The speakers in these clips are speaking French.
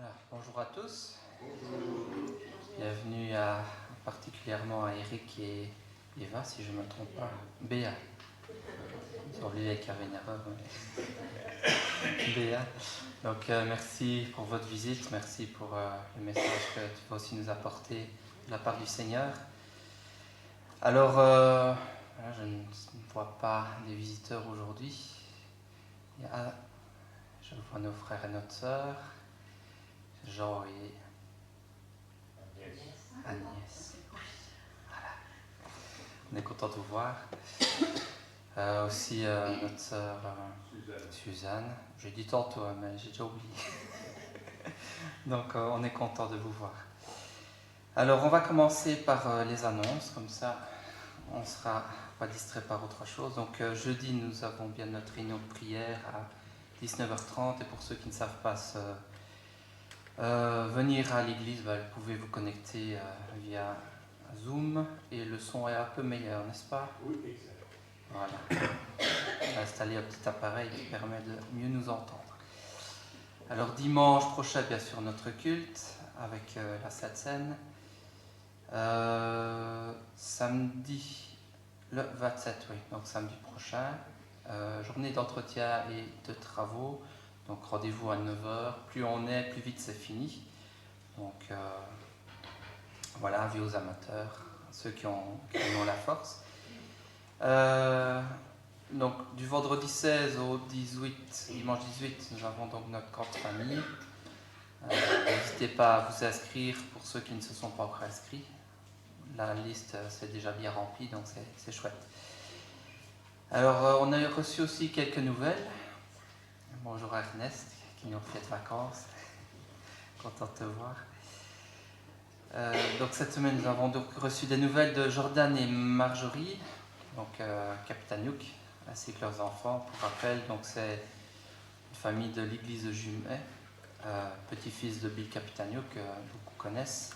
Voilà, bonjour à tous. Bienvenue particulièrement à Eric et Eva, si je ne me trompe pas. Béa. J'ai oublié qu'il y avait une erreur. Mais... Béa. Donc merci pour votre visite, merci pour le message que tu vas aussi nous apporter de la part du Seigneur. Alors, voilà, je ne vois pas des visiteurs aujourd'hui. Je vois nos frères et notre sœur, Jean et Agnès. Voilà. On est content de vous voir. Aussi notre sœur Suzanne. J'ai dit tantôt, mais j'ai déjà oublié. Donc on est content de vous voir. Alors on va commencer par les annonces, comme ça on ne sera pas distrait par autre chose. Donc jeudi nous avons bien notre réunion de prière à 19h30 et pour ceux qui ne savent pas venir à l'église, vous pouvez vous connecter via Zoom et le son est un peu meilleur, n'est-ce pas? Oui, exact. Voilà. On a installé un petit appareil qui permet de mieux nous entendre. Alors dimanche prochain, bien sûr, notre culte avec la Sainte Seine. Samedi, le 27, oui, donc samedi prochain. Journée d'entretien et de travaux. Donc rendez-vous à 9h. Plus on est, plus vite c'est fini. Donc voilà, avis aux amateurs, ceux qui en ont la force. Donc du vendredi 16 au 18, dimanche 18, nous avons donc notre camp de famille. N'hésitez pas à vous inscrire pour ceux qui ne se sont pas encore inscrits. La liste c'est déjà bien remplie, donc c'est chouette. Alors on a reçu aussi quelques nouvelles. Bonjour Ernest, qui nous refait de vacances. Content de te voir. Donc cette semaine nous avons donc reçu des nouvelles de Jordan et Marjorie, donc Capitanouk, ainsi que leurs enfants. Pour rappel, donc c'est une famille de l'église de Jumet, petit-fils de Bill Capitanouk, que beaucoup connaissent,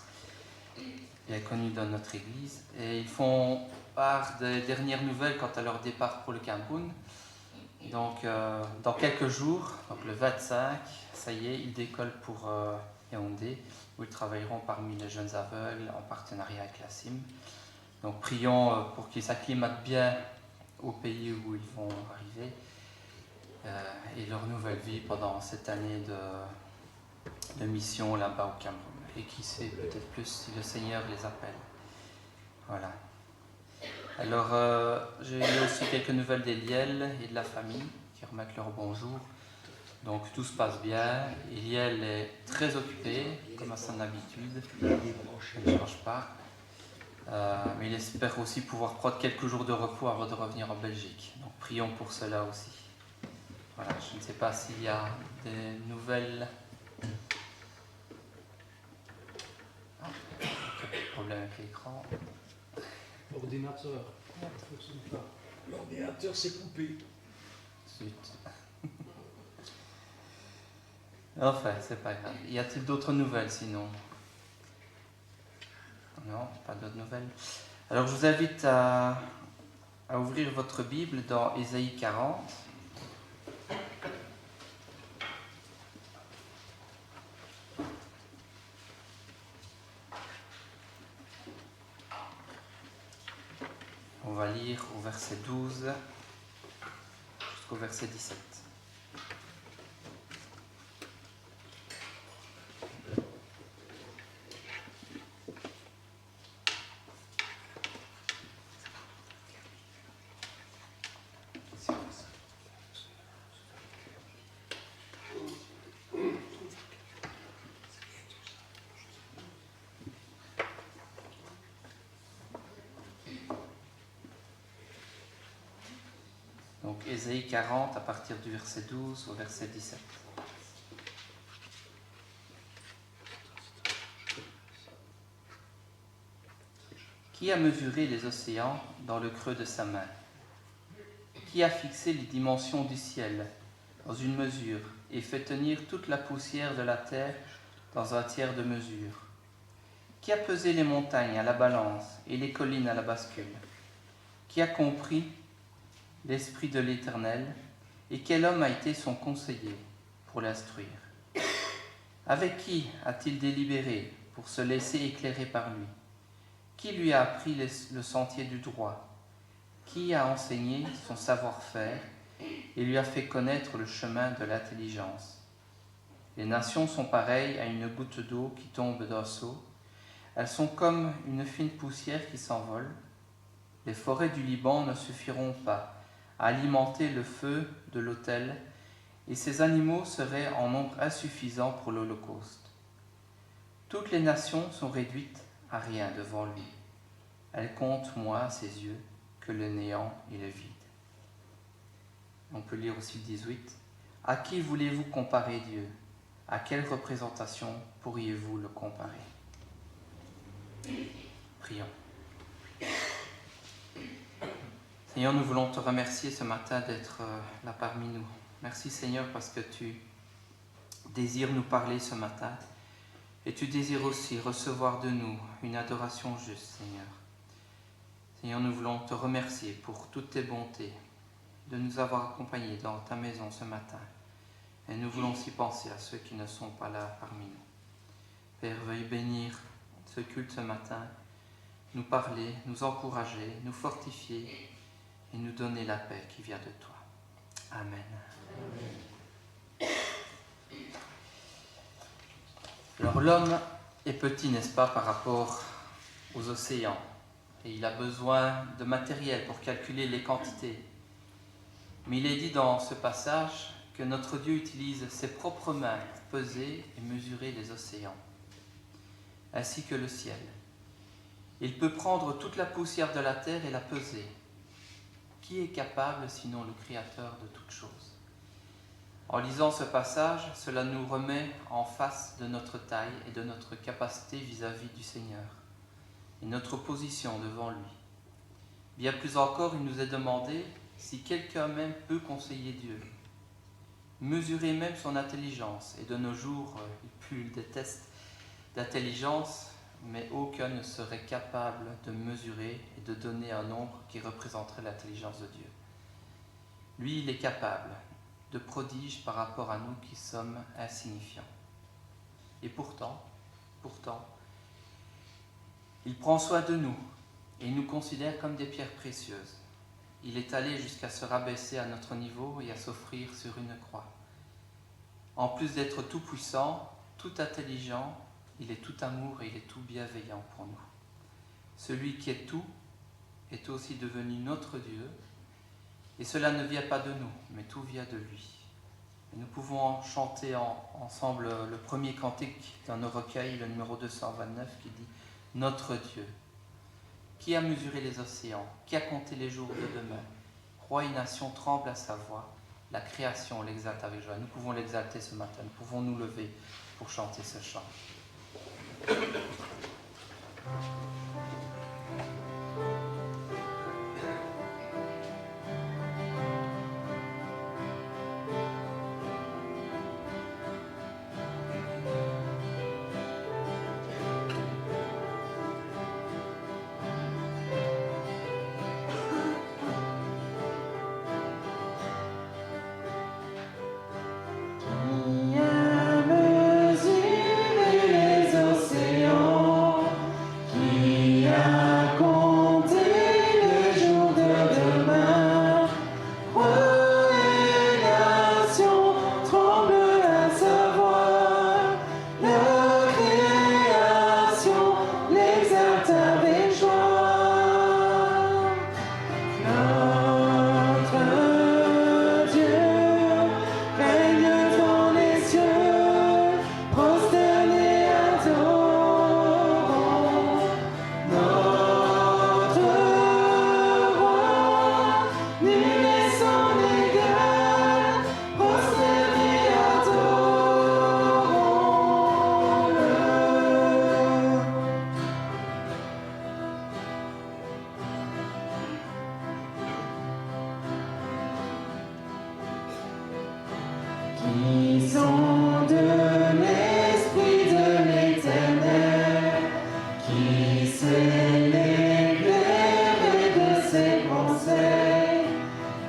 bien connu dans notre église. Et ils font part des dernières nouvelles quant à leur départ pour le Cameroun. Donc dans quelques jours, donc le 25, ça y est, ils décollent pour Yaoundé, où ils travailleront parmi les jeunes aveugles en partenariat avec la CIM. Donc prions pour qu'ils s'acclimatent bien au pays où ils vont arriver et leur nouvelle vie pendant cette année de mission là-bas au Cameroun. Et qui sait, peut-être plus si le Seigneur les appelle. Voilà. Alors j'ai eu aussi quelques nouvelles d'Eliel et de la famille qui remettent leur bonjour. Donc tout se passe bien. Eliel est très occupé, comme à son habitude. Il ne change pas. Mais il espère aussi pouvoir prendre quelques jours de repos avant de revenir en Belgique. Donc prions pour cela aussi. Voilà, je ne sais pas s'il y a des nouvelles. Ah, quelques problèmes avec l'écran. L'ordinateur ne fonctionne pas. L'ordinateur s'est coupé. Zut. Enfin, c'est pas grave. Y a-t-il d'autres nouvelles sinon? Non, pas d'autres nouvelles. Alors je vous invite à ouvrir votre Bible dans Ésaïe 40. On va lire au verset 12 jusqu'au verset 17. Donc Ésaïe 40 à partir du verset 12 au verset 17. Qui a mesuré les océans dans le creux de sa main? Qui a fixé les dimensions du ciel dans une mesure et fait tenir toute la poussière de la terre dans un tiers de mesure? Qui a pesé les montagnes à la balance et les collines à la bascule? Qui a compris l'esprit de l'Éternel, et quel homme a été son conseiller pour l'instruire? Avec qui a-t-il délibéré pour se laisser éclairer par lui? Qui lui a appris le sentier du droit? Qui a enseigné son savoir-faire et lui a fait connaître le chemin de l'intelligence? Les nations sont pareilles à une goutte d'eau qui tombe d'un seau. Elles sont comme une fine poussière qui s'envole. Les forêts du Liban ne suffiront pas à alimenter le feu de l'autel, et ces animaux seraient en nombre insuffisant pour l'Holocauste. Toutes les nations sont réduites à rien devant lui. Elles comptent moins à ses yeux que le néant et le vide. On peut lire aussi le 18. À qui voulez-vous comparer Dieu? À quelle représentation pourriez-vous le comparer? Prions. Seigneur, nous voulons te remercier ce matin d'être là parmi nous. Merci Seigneur parce que tu désires nous parler ce matin et tu désires aussi recevoir de nous une adoration juste, Seigneur. Seigneur, nous voulons te remercier pour toutes tes bontés, de nous avoir accompagnés dans ta maison ce matin. Et nous voulons aussi penser à ceux qui ne sont pas là parmi nous. Père, veuille bénir ce culte ce matin, nous parler, nous encourager, nous fortifier et nous donner la paix qui vient de toi. Amen. Amen. Alors l'homme est petit, n'est-ce pas, par rapport aux océans. Et il a besoin de matériel pour calculer les quantités. Mais il est dit dans ce passage que notre Dieu utilise ses propres mains pour peser et mesurer les océans, ainsi que le ciel. Il peut prendre toute la poussière de la terre et la peser. Qui est capable sinon le Créateur de toutes choses? En lisant ce passage, cela nous remet en face de notre taille et de notre capacité vis-à-vis du Seigneur et notre position devant lui. Bien plus encore, il nous est demandé si quelqu'un même peut conseiller Dieu, mesurer même son intelligence. Et de nos jours, il pue des tests d'intelligence, mais aucun ne serait capable de mesurer et de donner un nombre qui représenterait l'intelligence de Dieu. Lui, il est capable de prodiges par rapport à nous qui sommes insignifiants. Et pourtant, il prend soin de nous et il nous considère comme des pierres précieuses. Il est allé jusqu'à se rabaisser à notre niveau et à s'offrir sur une croix. En plus d'être tout puissant, tout intelligent, il est tout amour et il est tout bienveillant pour nous. Celui qui est tout est aussi devenu notre Dieu, et cela ne vient pas de nous, mais tout vient de lui. Et nous pouvons chanter ensemble le premier cantique dans nos recueils, le numéro 229, qui dit « Notre Dieu, qui a mesuré les océans, qui a compté les jours de demain, roi et nation tremblent à sa voix, la création l'exalte avec joie. » Nous pouvons l'exalter ce matin, nous pouvons nous lever pour chanter ce chant.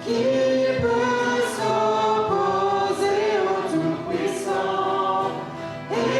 Qui peut s'opposer au Tout-Puissant et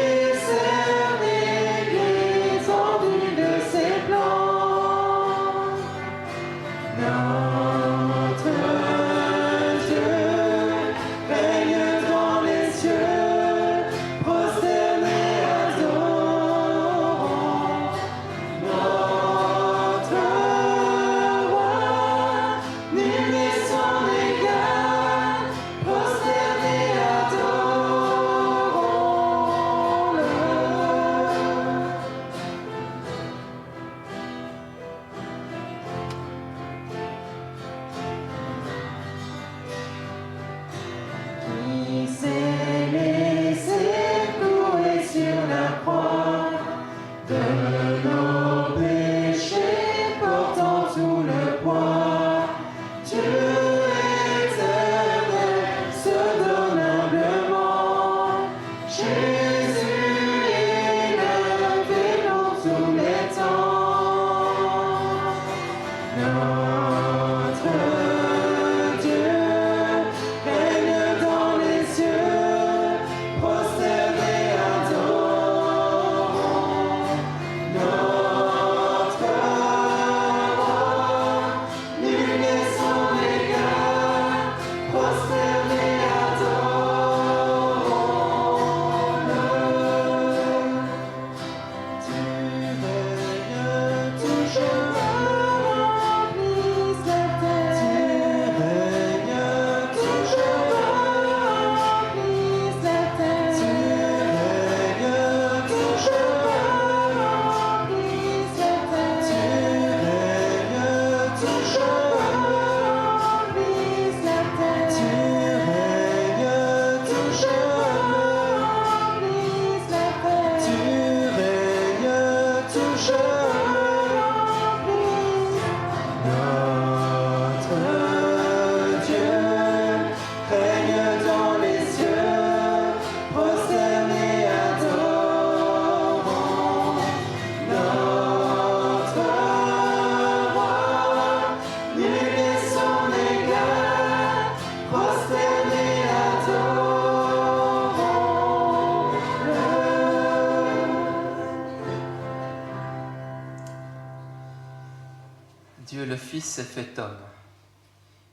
Fils s'est fait homme.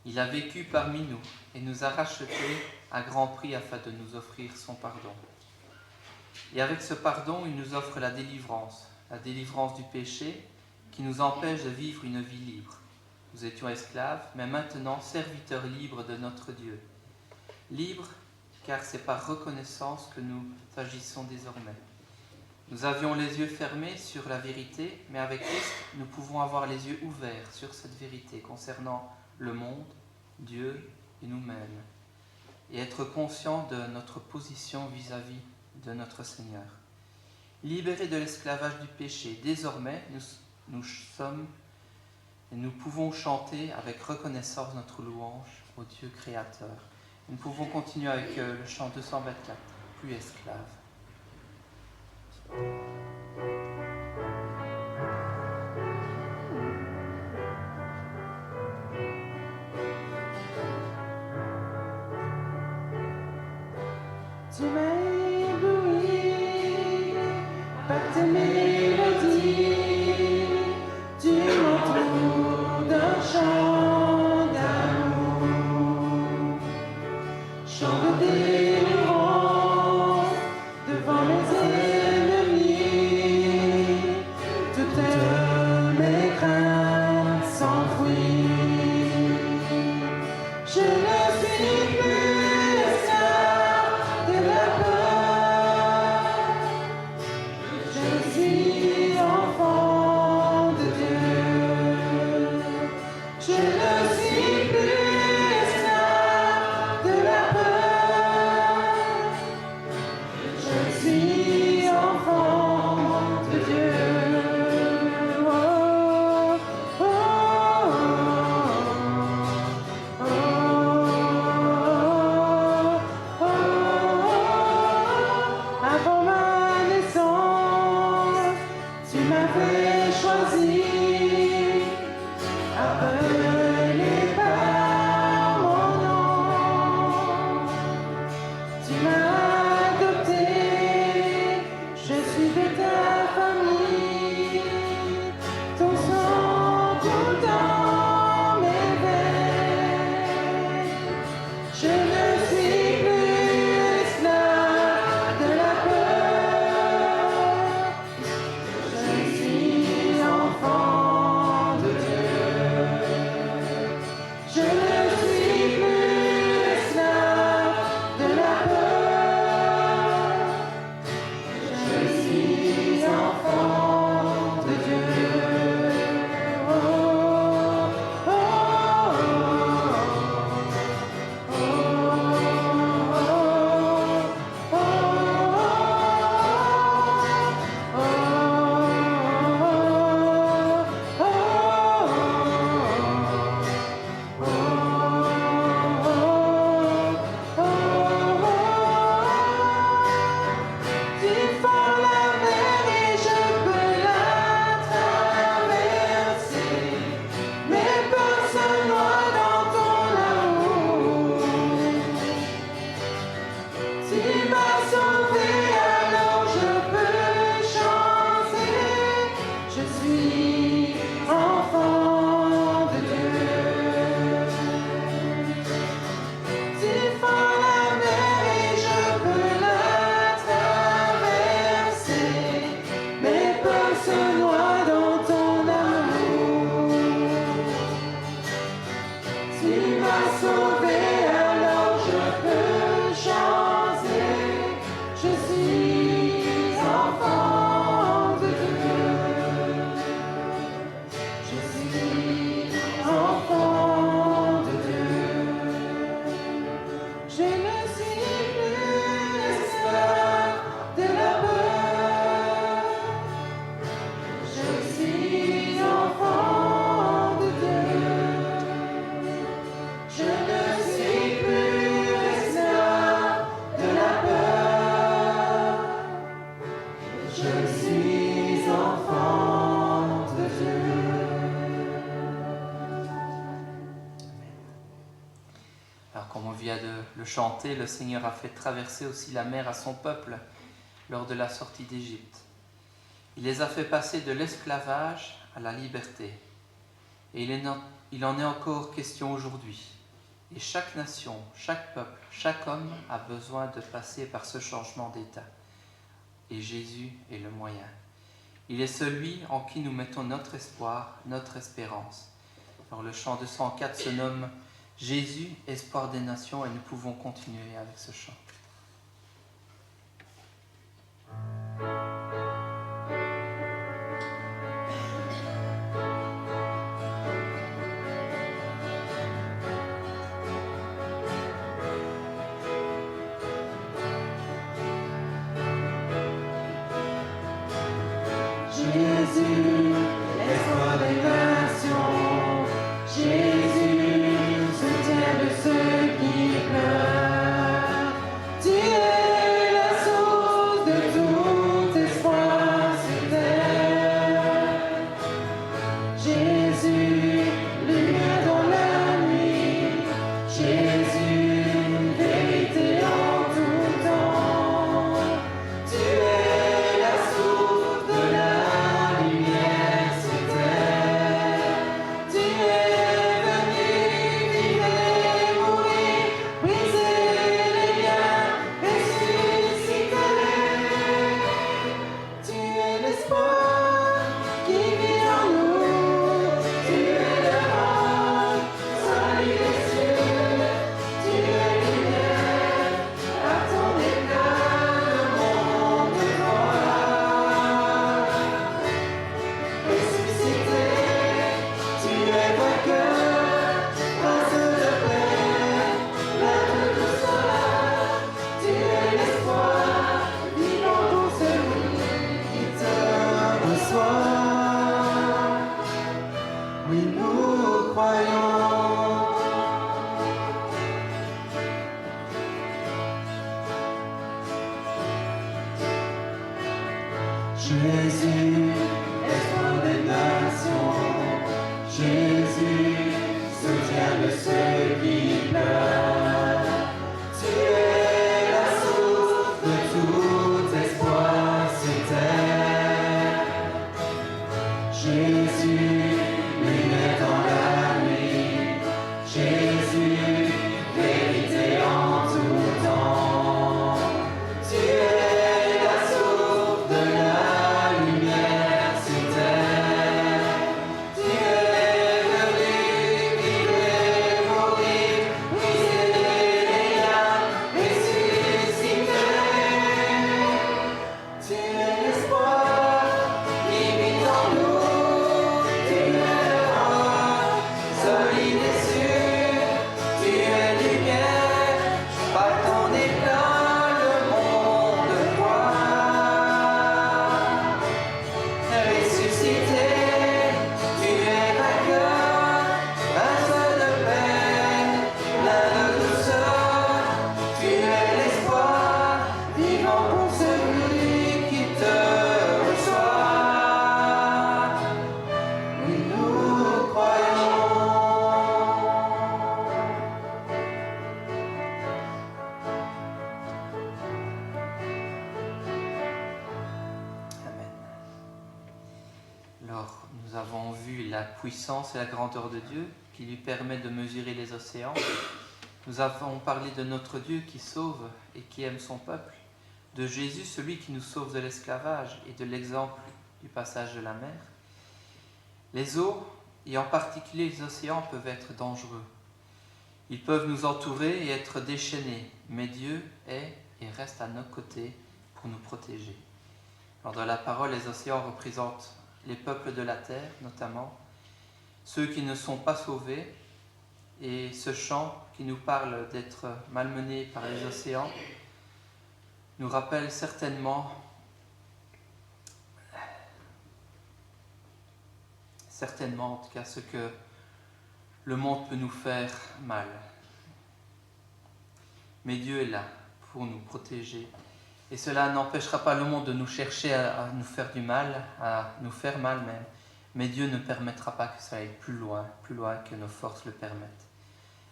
Il a vécu parmi nous et nous a rachetés à grand prix afin de nous offrir son pardon. Et avec ce pardon, il nous offre la délivrance du péché qui nous empêche de vivre une vie libre. Nous étions esclaves, mais maintenant serviteurs libres de notre Dieu. Libres, car c'est par reconnaissance que nous agissons désormais. Nous avions les yeux fermés sur la vérité, mais avec Christ, nous pouvons avoir les yeux ouverts sur cette vérité concernant le monde, Dieu et nous-mêmes, et être conscients de notre position vis-à-vis de notre Seigneur. Libérés de l'esclavage du péché, désormais, nous sommes et nous pouvons chanter avec reconnaissance notre louange au Dieu créateur. Nous pouvons continuer avec le chant 224, plus esclaves. Tu m'as ébloui par tes mélodies, tu m'entoures d'un chant d'amour, chant de délivrance devant mes ennemis, toutes mes craintes s'enfuient. Je ne suis plus esclave de la peur, je suis enfant de Dieu. Je ne suis plus esclave de la peur, je suis enfant de Dieu. Oh, oh, oh, oh, oh, oh. Avant ma naissance, tu m'avais choisi, appelé par mon nom. Tu m'as adopté, je suis de ta famille. Ton sang coule dans mes veines. Je ne suis plus esclave de la peur. Je suis enfant de Dieu. Je ne suis plus esclave de la peur. Je suis enfant de Dieu. Oh, oh, oh, Tu fends la mer et je peux la traverser. Mes peurs se noient dans ton amour. Tu m'as sauvé, alors je peux chanter. Je suis enfant de Dieu. Tu fends la mer et je peux la traverser. Mes peurs se noient dans ton amour. Tu m'as sauvé, alors je peux chanter. Je suis enfant de Dieu. Je suis enfant de Dieu. Je ne suis plus esclave de la peur. Je suis enfant de Dieu. Je ne suis plus esclave de la peur. Je suis enfant de Dieu. Alors comme on vient de le chanter, le Seigneur a fait traverser aussi la mer à son peuple lors de la sortie d'Égypte. Il les a fait passer de l'esclavage à la liberté. Et il est il en est encore question aujourd'hui. Et chaque nation, chaque peuple, chaque homme a besoin de passer par ce changement d'état. Et Jésus est le moyen. Il est celui en qui nous mettons notre espoir, notre espérance. Alors le chant 204 se nomme « Jésus, espoir des nations » et nous pouvons continuer avec ce chant. Jésus, espoir des nations, Jésus, soutien de ceux qui pleurent. Tu es la source de tout espoir sur terre. Jésus, lumière dans la nuit, Jésus, vérité en tout temps. Tu es la source de la lumière sur terre. Tu es venu vivre et mourir, briser les liens, ressusciter. Tu es l'espoir qui vit en nous. Tu es le roc, solide et sûr. Tu es lumière, à ton éclat, le monde te voit. Ressuscité, tu es vainqueur, prince de paix, plein de douceur. Tu es l'espoir, vivant pour celui qui te reçoit. Oui, nous croyons. Jésus, espoir des nations, Jésus, soutien de ceux qui pleurent. Tu es la source de tout espoir sur terre. Jésus, lumière dans la nuit, Jésus, vérité en tout temps. Tu es la source de la lumière sur terre. Tu es venu vivre et mourir, briser les liens, ressusciter. Tu es l'espoir qui vit en nous. Tu es le roc, solide et sûr. Tu es lumière, par ton éclat le monde voit. Ressuscité, tu es vainqueur, prince de paix, plein de douceur. Tu es l'espoir, vivant pour celui qui te reçoit. Oui, nous croyons. Amen. Alors, nous avons vu la puissance et la grandeur de Dieu qui lui permet de mesurer les océans. Nous avons parlé de notre Dieu qui sauve et qui aime son peuple, de Jésus, celui qui nous sauve de l'esclavage et de l'exemple du passage de la mer. Les eaux, et en particulier les océans, peuvent être dangereux. Ils peuvent nous entourer et être déchaînés, mais Dieu est et reste à nos côtés pour nous protéger. Alors dans la parole, les océans représentent les peuples de la terre, notamment, ceux qui ne sont pas sauvés, et ce chant qui nous parle d'être malmenés par les océans nous rappelle certainement en tout cas ce que le monde peut nous faire mal. Mais Dieu est là pour nous protéger. Et cela n'empêchera pas le monde de nous chercher à nous faire du mal, à nous faire mal même. Mais Dieu ne permettra pas que ça aille plus loin que nos forces le permettent.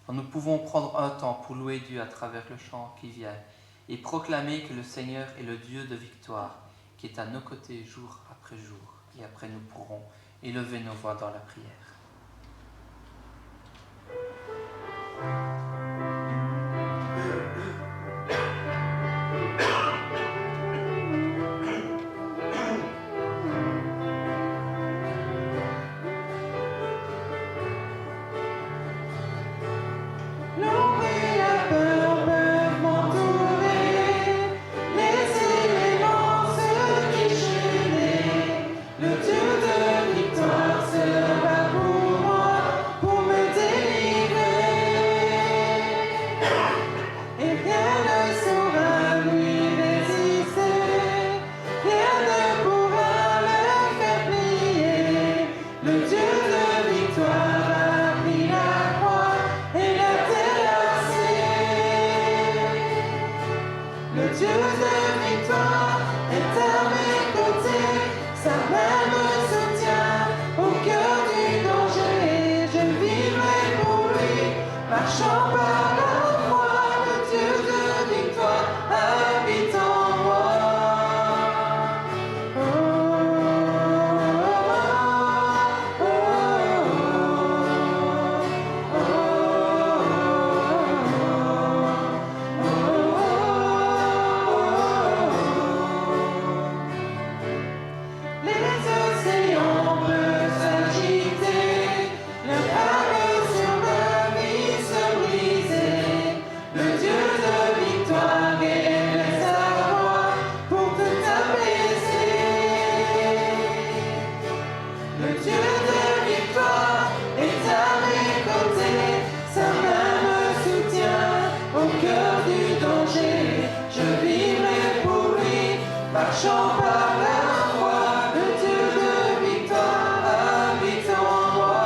Alors nous pouvons prendre un temps pour louer Dieu à travers le chant qui vient et proclamer que le Seigneur est le Dieu de victoire, qui est à nos côtés jour après jour. Et après nous pourrons élever nos voix dans la prière. L'ombre et la peur peuvent m'entourer, les éléments se déchaîner. Le Dieu de victoire sera pour moi, pour me délivrer. Et rien ne saura lui résister, rien ne pourra le faire plier. Le Dieu de victoire a pris la croix et l'a terrassé. Le Dieu de victoire est à mes côtés, sa main me soutient au cœur du danger. Je vivrai pour lui, marchant par la foi. Le Dieu de victoire habite en moi. Les océans peuvent s'agiter, le vague sur ma vie se briser. Le Dieu de victoire est sa voix pour tout apaiser. Le Dieu de victoire est à mes côtés, sa main me soutient au cœur du danger. Je vivrai pour lui, marchant par la foi. Le Dieu de victoire habite en moi.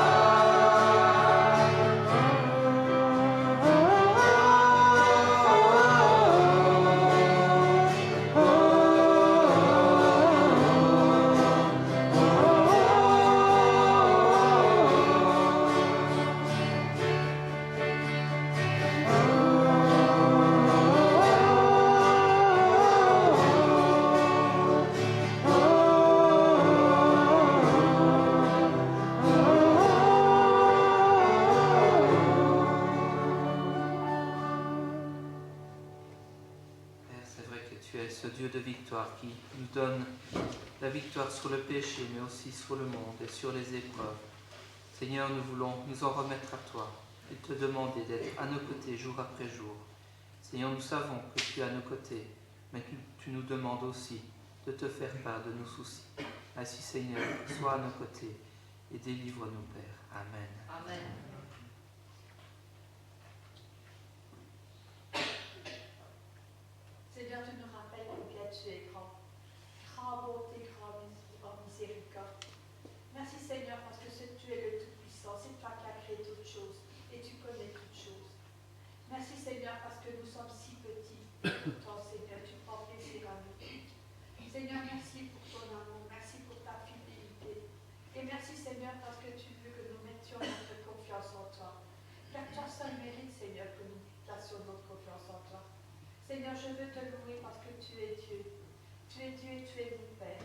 Père, c'est vrai que tu es ce Dieu de victoire qui nous donne la victoire sur le péché, mais aussi sur le monde et sur les épreuves. Seigneur, nous voulons nous en remettre à toi et te demander d'être à nos côtés jour après jour. Seigneur, nous savons que tu es à nos côtés, mais tu nous demandes aussi de te faire part de nos soucis. Ainsi, Seigneur, sois à nos côtés et délivre-nous, Père. Amen. Amen. Seigneur, tu nous rappelles combien tu es grand. Grand bonté, grand miséricorde. Merci Seigneur parce que tu es le Tout-Puissant. C'est toi qui as créé toutes choses et tu connais toutes choses. Merci Seigneur parce que nous sommes si petits. Pourtant Seigneur, tu prends plaisir à nous. Seigneur, merci pour ton amour. Merci pour ta fidélité. Et merci Seigneur parce que tu veux que nous mettions notre confiance en toi. Car toi seul mérite Seigneur que nous placions notre confiance en toi. Seigneur, je veux te louer parce que tu es Dieu. Tu es Dieu et tu es mon Père.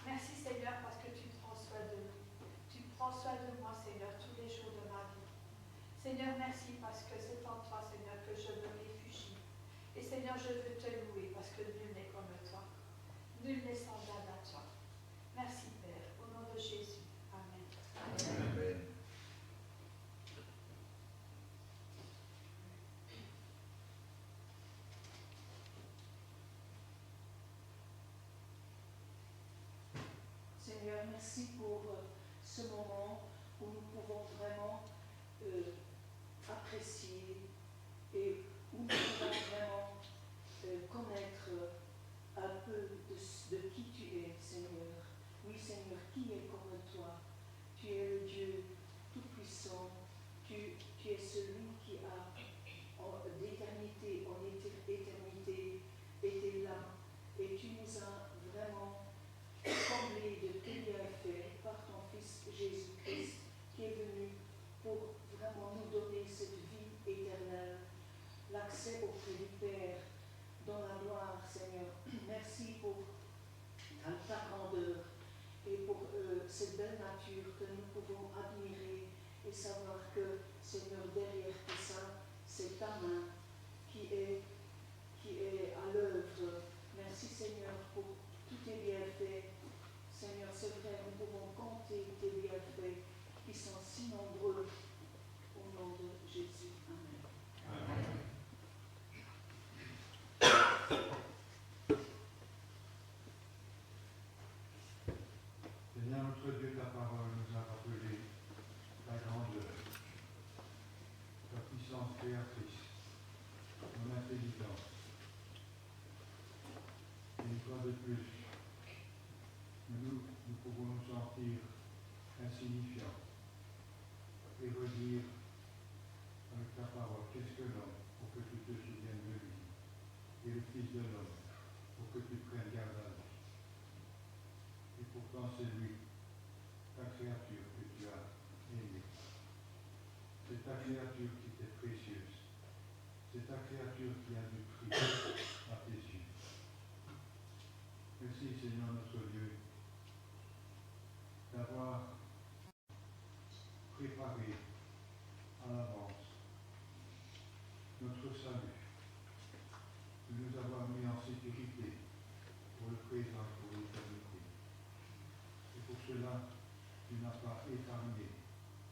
Merci Seigneur parce que tu prends soin de nous. Tu prends soin de moi Seigneur tous les jours de ma vie. Seigneur, merci parce que c'est en toi Seigneur que je me réfugie. Et Seigneur, je veux te louer parce que nul n'est comme toi. Nul n'est semblable à toi. Merci Père, au nom de Jésus. Amen. Amen. Seigneur, merci pour ce moment où nous pouvons vraiment apprécier et où nous pouvons vraiment connaître un peu de qui tu es, Seigneur. Oui, Seigneur, qui est comme toi? Tu es le Dieu Tout-Puissant. Tu es celui qui a d'éternité en éternité été là. Et tu nous as vraiment comblés de tes bienfaits par ton Fils Jésus-Christ qui est venu pour vraiment nous donner cette vie éternelle, l'accès auprès du Père dans la gloire, Seigneur. Merci pour ta grandeur et pour cette belle nature que nous pouvons admirer et savoir que, Seigneur, derrière tout ça, créatrice, mon intelligence. Et une fois de plus, nous pouvons nous sentir insignifiants et redire avec ta parole, qu'est-ce que l'homme pour que tu te souviennes de lui, et le Fils de l'homme pour que tu prennes garde à lui. Et pourtant c'est lui, ta créature que tu as aimée. C'est ta créature qui t'est précieuse. C'est ta créature qui a du prix à tes yeux. Merci Seigneur notre Dieu d'avoir préparé à l'avance notre salut, de nous avoir mis en sécurité pour le présent et pour l'éternité. Et pour cela, tu n'as pas épargné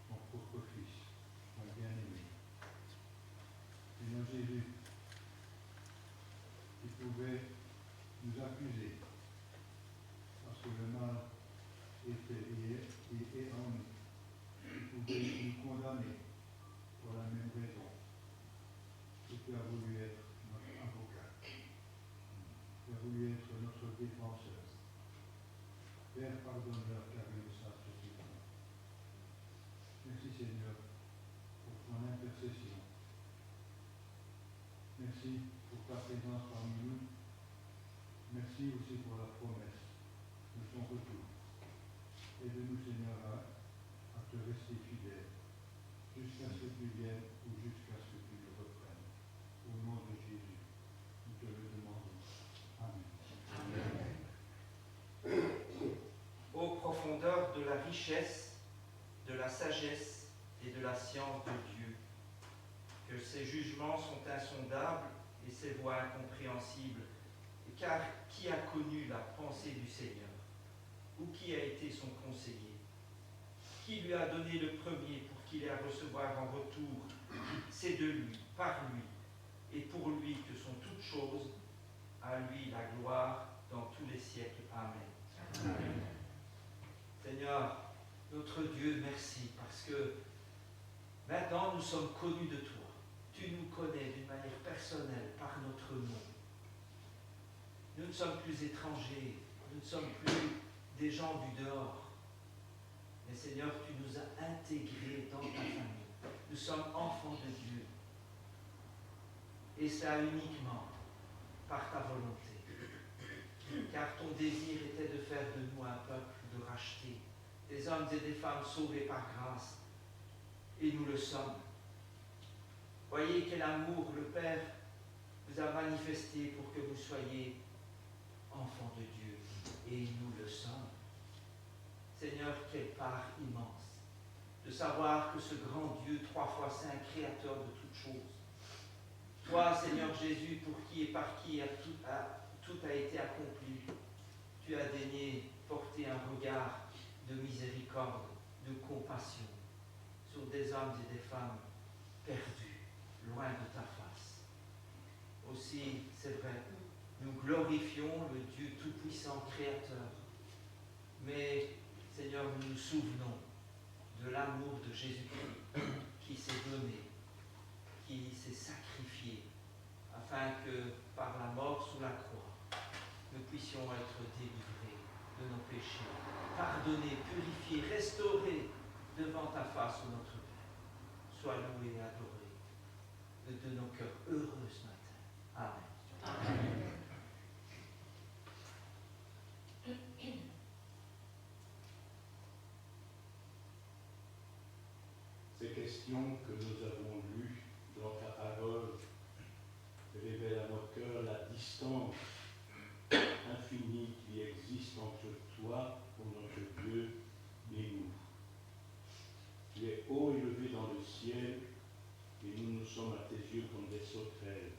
ton propre Fils, ton bien-aimé. Seigneur Jésus, tu pouvais nous accuser parce que le mal était et est en nous. Tu pouvais nous condamner pour la même raison. Et tu as voulu être notre avocat. Tu as voulu être notre défenseur. Père, pardonne-leur car ils ne savent ce qu'ils font. Merci Seigneur pour ton intercession. Merci pour ta présence parmi nous. Merci aussi pour la promesse de ton retour. Aide-nous Seigneur à te rester fidèle jusqu'à ce que tu viennes ou jusqu'à ce que tu le reprennes. Au nom de Jésus, nous te le demandons. Amen. Ô profondeur de la richesse, de la sagesse et de la science de Dieu, que ses jugements sont insondables et ses voies incompréhensibles, car qui a connu la pensée du Seigneur, ou qui a été son conseiller? Qui lui a donné le premier pour qu'il ait à recevoir en retour? C'est de lui, par lui, et pour lui que sont toutes choses, à lui la gloire dans tous les siècles. Amen. Amen. Seigneur, notre Dieu, merci, parce que maintenant nous sommes connus de toi. Tu nous connais d'une manière personnelle par notre nom. Nous ne sommes plus étrangers, nous ne sommes plus des gens du dehors. Mais Seigneur, tu nous as intégrés dans ta famille. Nous sommes enfants de Dieu. Et ça uniquement par ta volonté. Car ton désir était de faire de nous un peuple de rachetés, des hommes et des femmes sauvés par grâce. Et nous le sommes. Voyez quel amour le Père vous a manifesté pour que vous soyez enfants de Dieu. Et nous le sommes. Seigneur, quelle part immense de savoir que ce grand Dieu, 3 fois saint, créateur de toutes choses, toi, Seigneur Jésus, pour qui et par qui tout a été accompli, tu as daigné porter un regard de miséricorde, de compassion sur des hommes et des femmes perdus, loin de ta face. Aussi, c'est vrai, nous glorifions le Dieu Tout-Puissant, Créateur, mais Seigneur, nous nous souvenons de l'amour de Jésus-Christ qui s'est donné, qui s'est sacrifié, afin que par la mort sous la croix, nous puissions être délivrés de nos péchés, pardonnés, purifiés, restaurés devant ta face, ô notre Père. Sois loué et adoré de nos cœurs heureux ce matin. Amen. Amen. Ces questions que nous avons lues dans ta parole révèlent à nos cœurs la distance infinie qui existe entre toi, ô notre Dieu, et nous. Tu es haut élevé dans le ciel et nous sommes à tes yeux comme des sauterelles.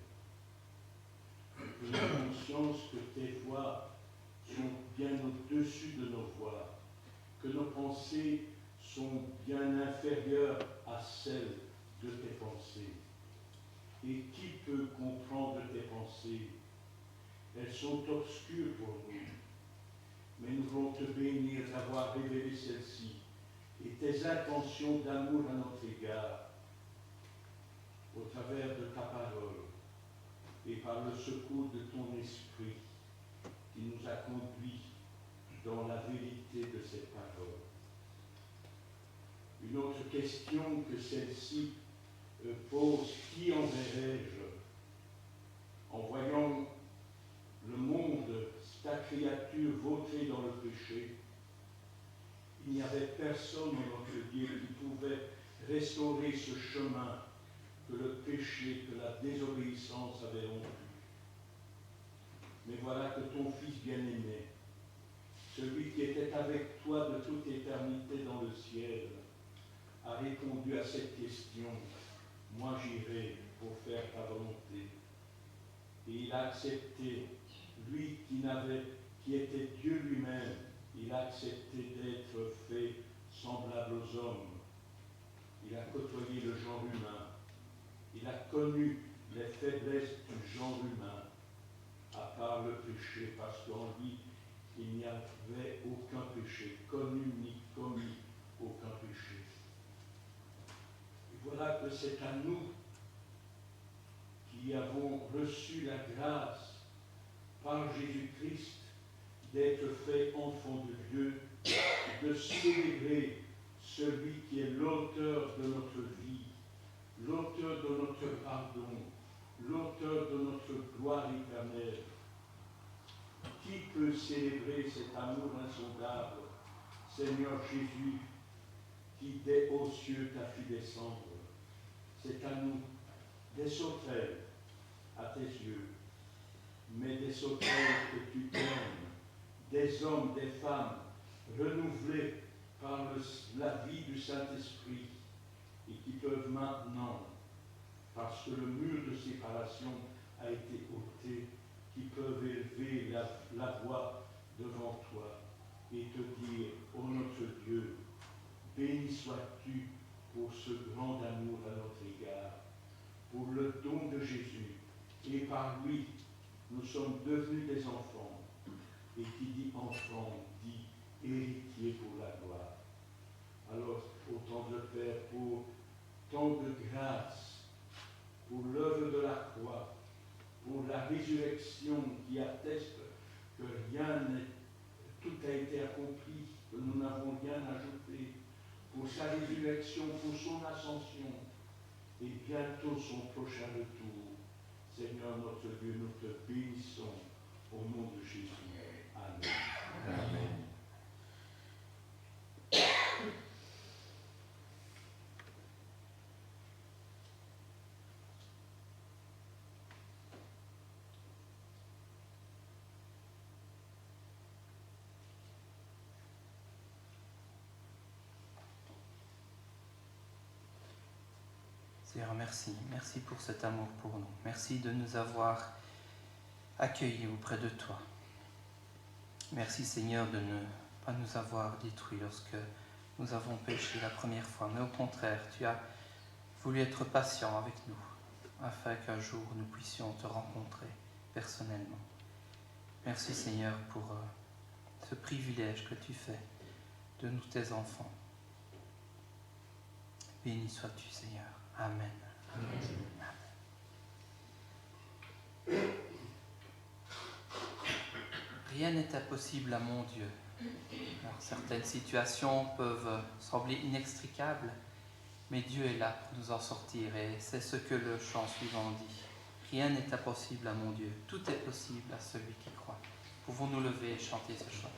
Nous avons conscience que tes voies sont bien au-dessus de nos voies, que nos pensées sont bien inférieures à celles de tes pensées. Et qui peut comprendre tes pensées? Elles sont obscures pour nous. Mais nous voulons te bénir d'avoir révélé celles-ci et tes intentions d'amour à notre égard. Au travers et par le secours de ton esprit qui nous a conduits dans la vérité de cette parole. Une autre question que celle-ci pose, qui enverrai-je? En voyant le monde, ta créature vautrée dans le péché, il n'y avait personne en notre Dieu qui pouvait restaurer ce chemin que le péché, que la désobéissance avait rompu. Mais voilà que ton Fils bien-aimé, celui qui était avec toi de toute éternité dans le ciel, a répondu à cette question. Moi j'irai pour faire ta volonté. Et il a accepté, lui qui était Dieu lui-même, il a accepté d'être fait semblable aux hommes. Il a côtoyé le genre humain. Il a connu les faiblesses du genre humain, à part le péché, parce qu'en lui, il n'y avait aucun péché, connu ni commis aucun péché. Et voilà que c'est à nous qui avons reçu la grâce par Jésus-Christ d'être fait enfants de Dieu, de célébrer celui qui est l'auteur de notre vie, l'auteur de notre pardon, l'auteur de notre gloire éternelle. Qui peut célébrer cet amour insondable, Seigneur Jésus, qui dès aux cieux t'a fait descendre? C'est à nous, des sauterelles à tes yeux, mais des sauterelles que tu aimes, des hommes, des femmes, renouvelés par la vie du Saint-Esprit, et qui peuvent maintenant, parce que le mur de séparation a été ôté, qui peuvent élever la voix devant toi et te dire, ô notre Dieu, béni sois-tu pour ce grand amour à notre égard, pour le don de Jésus, et par lui, nous sommes devenus des enfants, et qui dit enfant, dit héritier pour la gloire. Alors, autant de Père, pour tant de grâce, pour l'œuvre de la croix, pour la résurrection qui atteste que tout a été accompli, que nous n'avons rien ajouté, pour sa résurrection, pour son ascension, et bientôt son prochain retour. Seigneur notre Dieu, nous te bénissons au nom de Jésus. Amen. Amen. Seigneur, merci. Merci pour cet amour pour nous. Merci de nous avoir accueillis auprès de toi. Merci, Seigneur, de ne pas nous avoir détruits lorsque nous avons péché la première fois. Mais au contraire, tu as voulu être patient avec nous, afin qu'un jour nous puissions te rencontrer personnellement. Merci, Seigneur, pour ce privilège que tu fais de nous, tes enfants. Béni sois-tu, Seigneur. Amen. Amen. Amen. Rien n'est impossible à mon Dieu. Alors, certaines situations peuvent sembler inextricables, mais Dieu est là pour nous en sortir, et c'est ce que le chant suivant dit. Rien n'est impossible à mon Dieu. Tout est possible à celui qui croit. Pouvons-nous lever et chanter ce chant?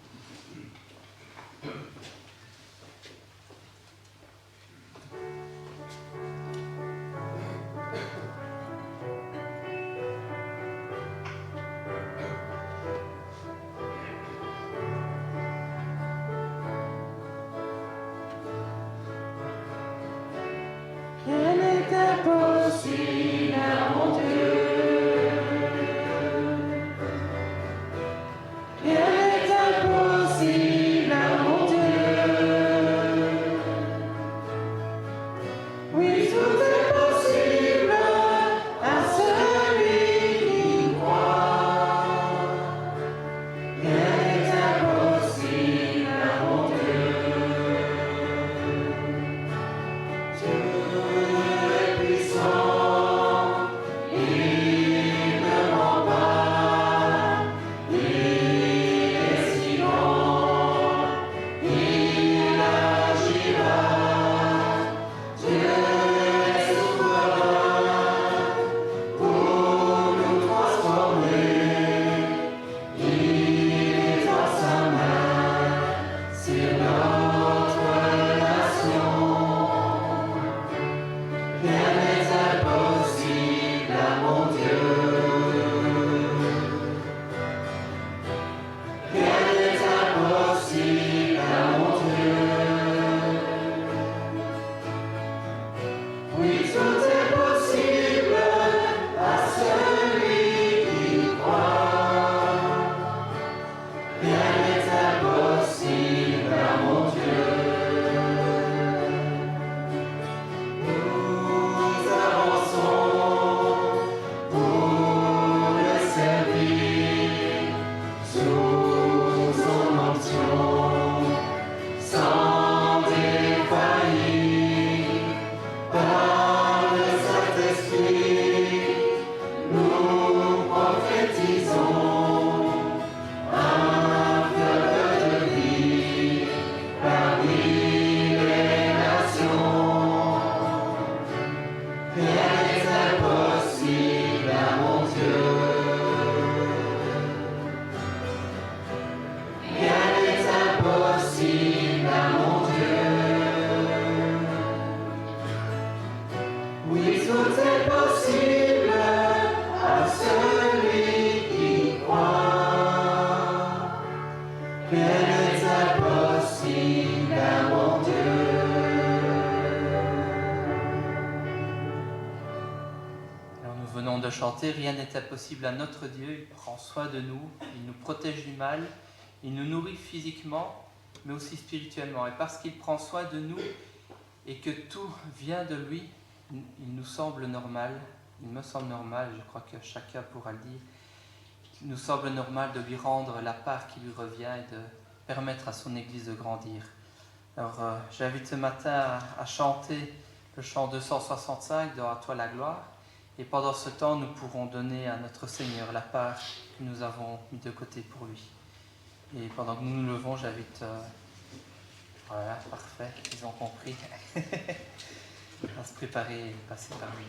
Rien n'est impossible à mon Dieu. venons de chanter, rien n'est impossible à notre Dieu. Il prend soin de nous, il nous protège du mal, il nous nourrit physiquement, mais aussi spirituellement. Et parce qu'il prend soin de nous et que tout vient de lui, il nous semble normal, il me semble normal, je crois que chacun pourra le dire, il nous semble normal de lui rendre la part qui lui revient et de permettre à son Église de grandir. Alors j'invite ce matin à chanter le chant 265 de « À toi la gloire ». Et pendant ce temps, nous pourrons donner à notre Seigneur la part que nous avons mis de côté pour lui. Et pendant que nous nous levons, j'invite... voilà, parfait, ils ont compris. À se préparer et passer par lui.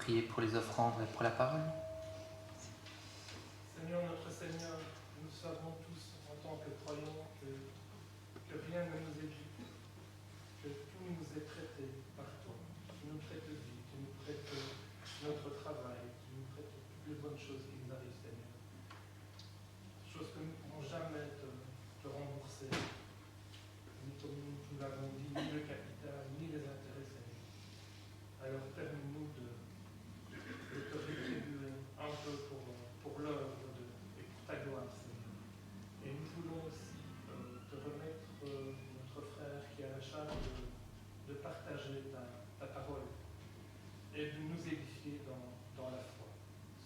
prier pour les offrandes et pour la parole. Seigneur, notre Seigneur, nous savons tous en tant que croyants que rien ne nous est dû, que tout nous est prêté par toi. Tu nous prêtes vie, tu nous prêtes notre travail, tu nous prêtes toutes les bonnes choses qui nous arrivent, Seigneur. Choses que nous ne pourrons jamais te rembourser. Comme nous l'avons dit, ni le capital, ni les intérêts, Seigneur. Alors permets-nous de te rétribuer un peu pour l'œuvre et pour ta gloire, Seigneur. Et nous voulons aussi te remettre notre frère qui a la charge de partager ta parole et de nous édifier dans la foi.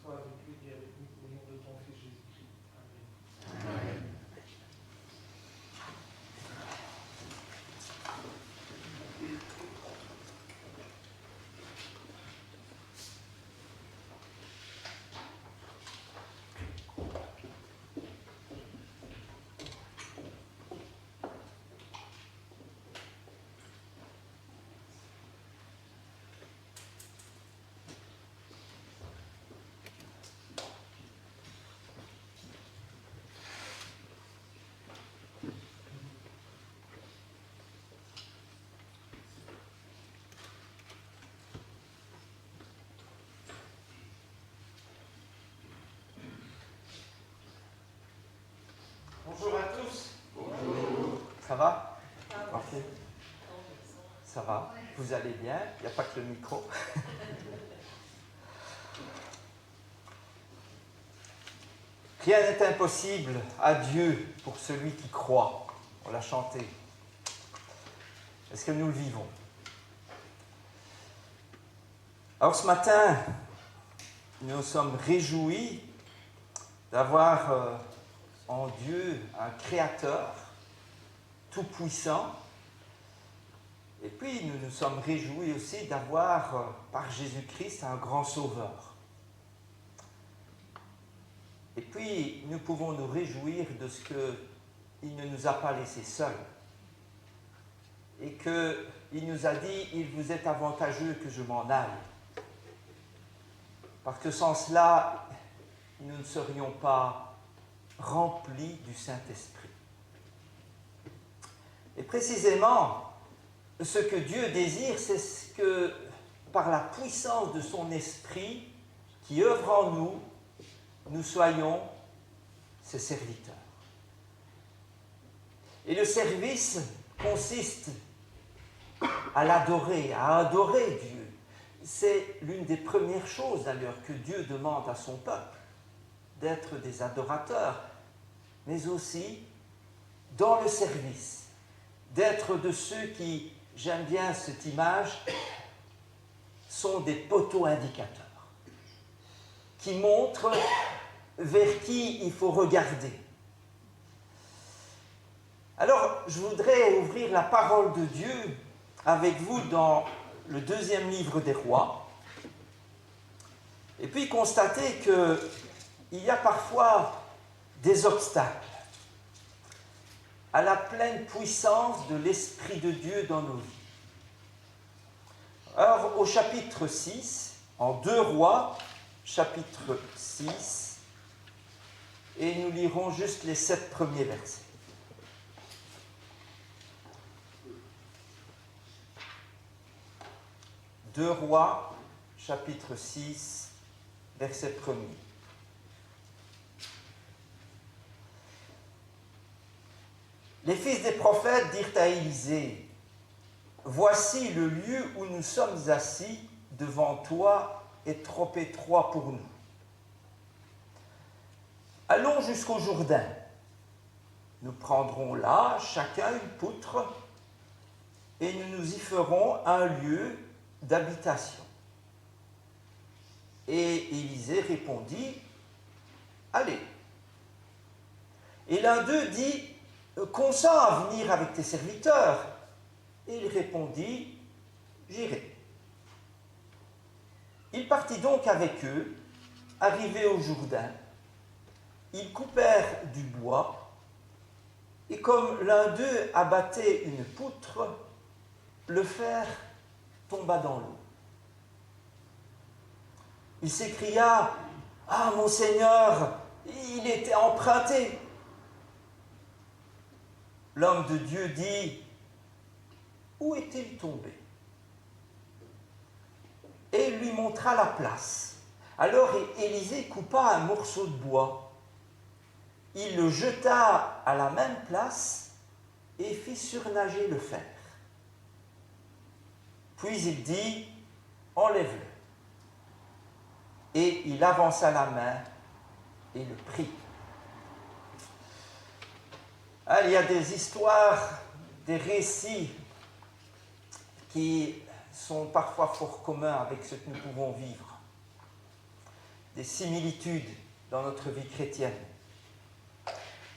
Sois avec lui et avec nous au nom de ton Fils Jésus-Christ. Amen. Amen. Bonjour à tous. Ça va? Ok. Ça va? Vous allez bien? Il n'y a pas que le micro. Rien n'est impossible à Dieu pour celui qui croit. On l'a chanté. Est-ce que nous le vivons? Alors ce matin, nous nous sommes réjouis d'avoir en Dieu un créateur tout-puissant. Et puis nous nous sommes réjouis aussi d'avoir par Jésus-Christ un grand sauveur. Et puis nous pouvons nous réjouir de ce qu'il ne nous a pas laissés seuls. Et qu'il nous a dit, il vous est avantageux que je m'en aille. Parce que sans cela, nous ne serions pas remplis du Saint-Esprit. Et précisément, ce que Dieu désire, c'est ce que, par la puissance de son Esprit qui œuvre en nous, nous soyons ses serviteurs. Et le service consiste à l'adorer, à adorer Dieu. C'est l'une des premières choses d'ailleurs que Dieu demande à son peuple, d'être des adorateurs, mais aussi dans le service, d'être de ceux qui, j'aime bien cette image, sont des poteaux indicateurs, qui montrent vers qui il faut regarder. Alors, je voudrais ouvrir la parole de Dieu avec vous dans le 2e livre des Rois, et puis constater qu'il y a parfois des obstacles à la pleine puissance de l'Esprit de Dieu dans nos vies. Alors, au chapitre 6, en 2 Rois, chapitre 6, et nous lirons juste les 7 premiers versets. Deux Rois, chapitre 6, verset 1er. Les fils des prophètes dirent à Élisée, « Voici le lieu où nous sommes assis devant toi est trop étroit pour nous. Allons jusqu'au Jourdain. Nous prendrons là chacun une poutre et nous nous y ferons un lieu d'habitation. » Et Élisée répondit, « Allez. » Et l'un d'eux dit, « Consens à venir avec tes serviteurs. » Et il répondit, « J'irai. » Il partit donc avec eux, arrivé au Jourdain. Ils coupèrent du bois, et comme l'un d'eux abattait une poutre, le fer tomba dans l'eau. Il s'écria, « Ah, mon Seigneur, il était emprunté !» l'homme de Dieu dit « Où est-il tombé ?» Et il lui montra la place. Alors Élisée coupa un morceau de bois. Il le jeta à la même place et fit surnager le fer. Puis il dit « Enlève-le ». Et il avança la main et le prit. Ah, il y a des histoires, des récits qui sont parfois fort communs avec ce que nous pouvons vivre. Des similitudes dans notre vie chrétienne.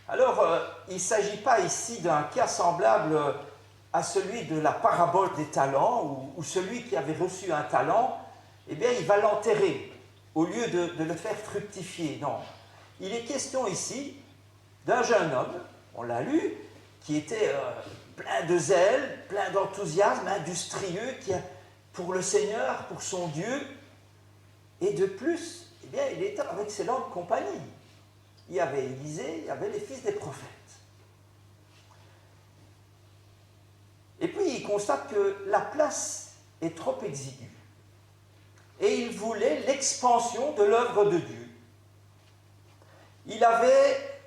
Alors, il ne s'agit pas ici d'un cas semblable à celui de la parabole des talents, où celui qui avait reçu un talent, eh bien, il va l'enterrer au lieu de le faire fructifier. Non. Il est question ici d'un jeune homme, on l'a lu, qui était plein de zèle, plein d'enthousiasme, industrieux, pour le Seigneur, pour son Dieu. Et de plus, eh bien, il était en excellente compagnie. Il y avait Élisée, il y avait les fils des prophètes. Et puis, il constate que la place est trop exiguë. Et il voulait l'expansion de l'œuvre de Dieu. Il avait,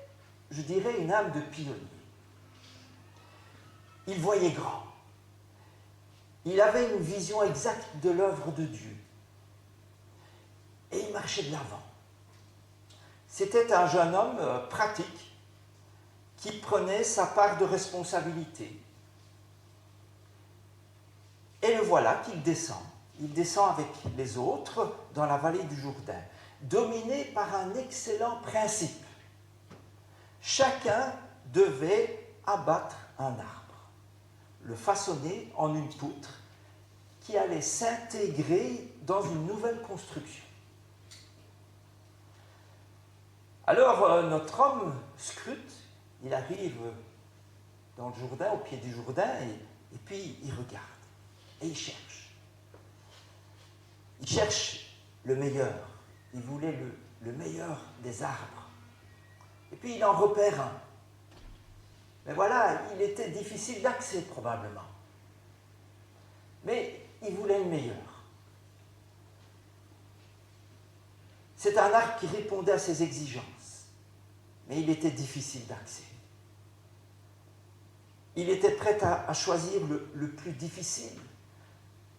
je dirais, une âme de pionnier. Il voyait grand. Il avait une vision exacte de l'œuvre de Dieu. Et il marchait de l'avant. C'était un jeune homme pratique qui prenait sa part de responsabilité. Et le voilà qu'il descend. Il descend avec les autres dans la vallée du Jourdain, dominé par un excellent principe. Chacun devait abattre un arbre, le façonner en une poutre qui allait s'intégrer dans une nouvelle construction. Alors, notre homme scrute, il arrive dans le Jourdain, au pied du Jourdain, et puis il regarde, et il cherche. Il cherche le meilleur. Il voulait le meilleur des arbres. Et puis il en repère un. Mais voilà, il était difficile d'accès probablement. Mais il voulait le meilleur. C'est un arbre qui répondait à ses exigences, mais il était difficile d'accès. Il était prêt à choisir le plus difficile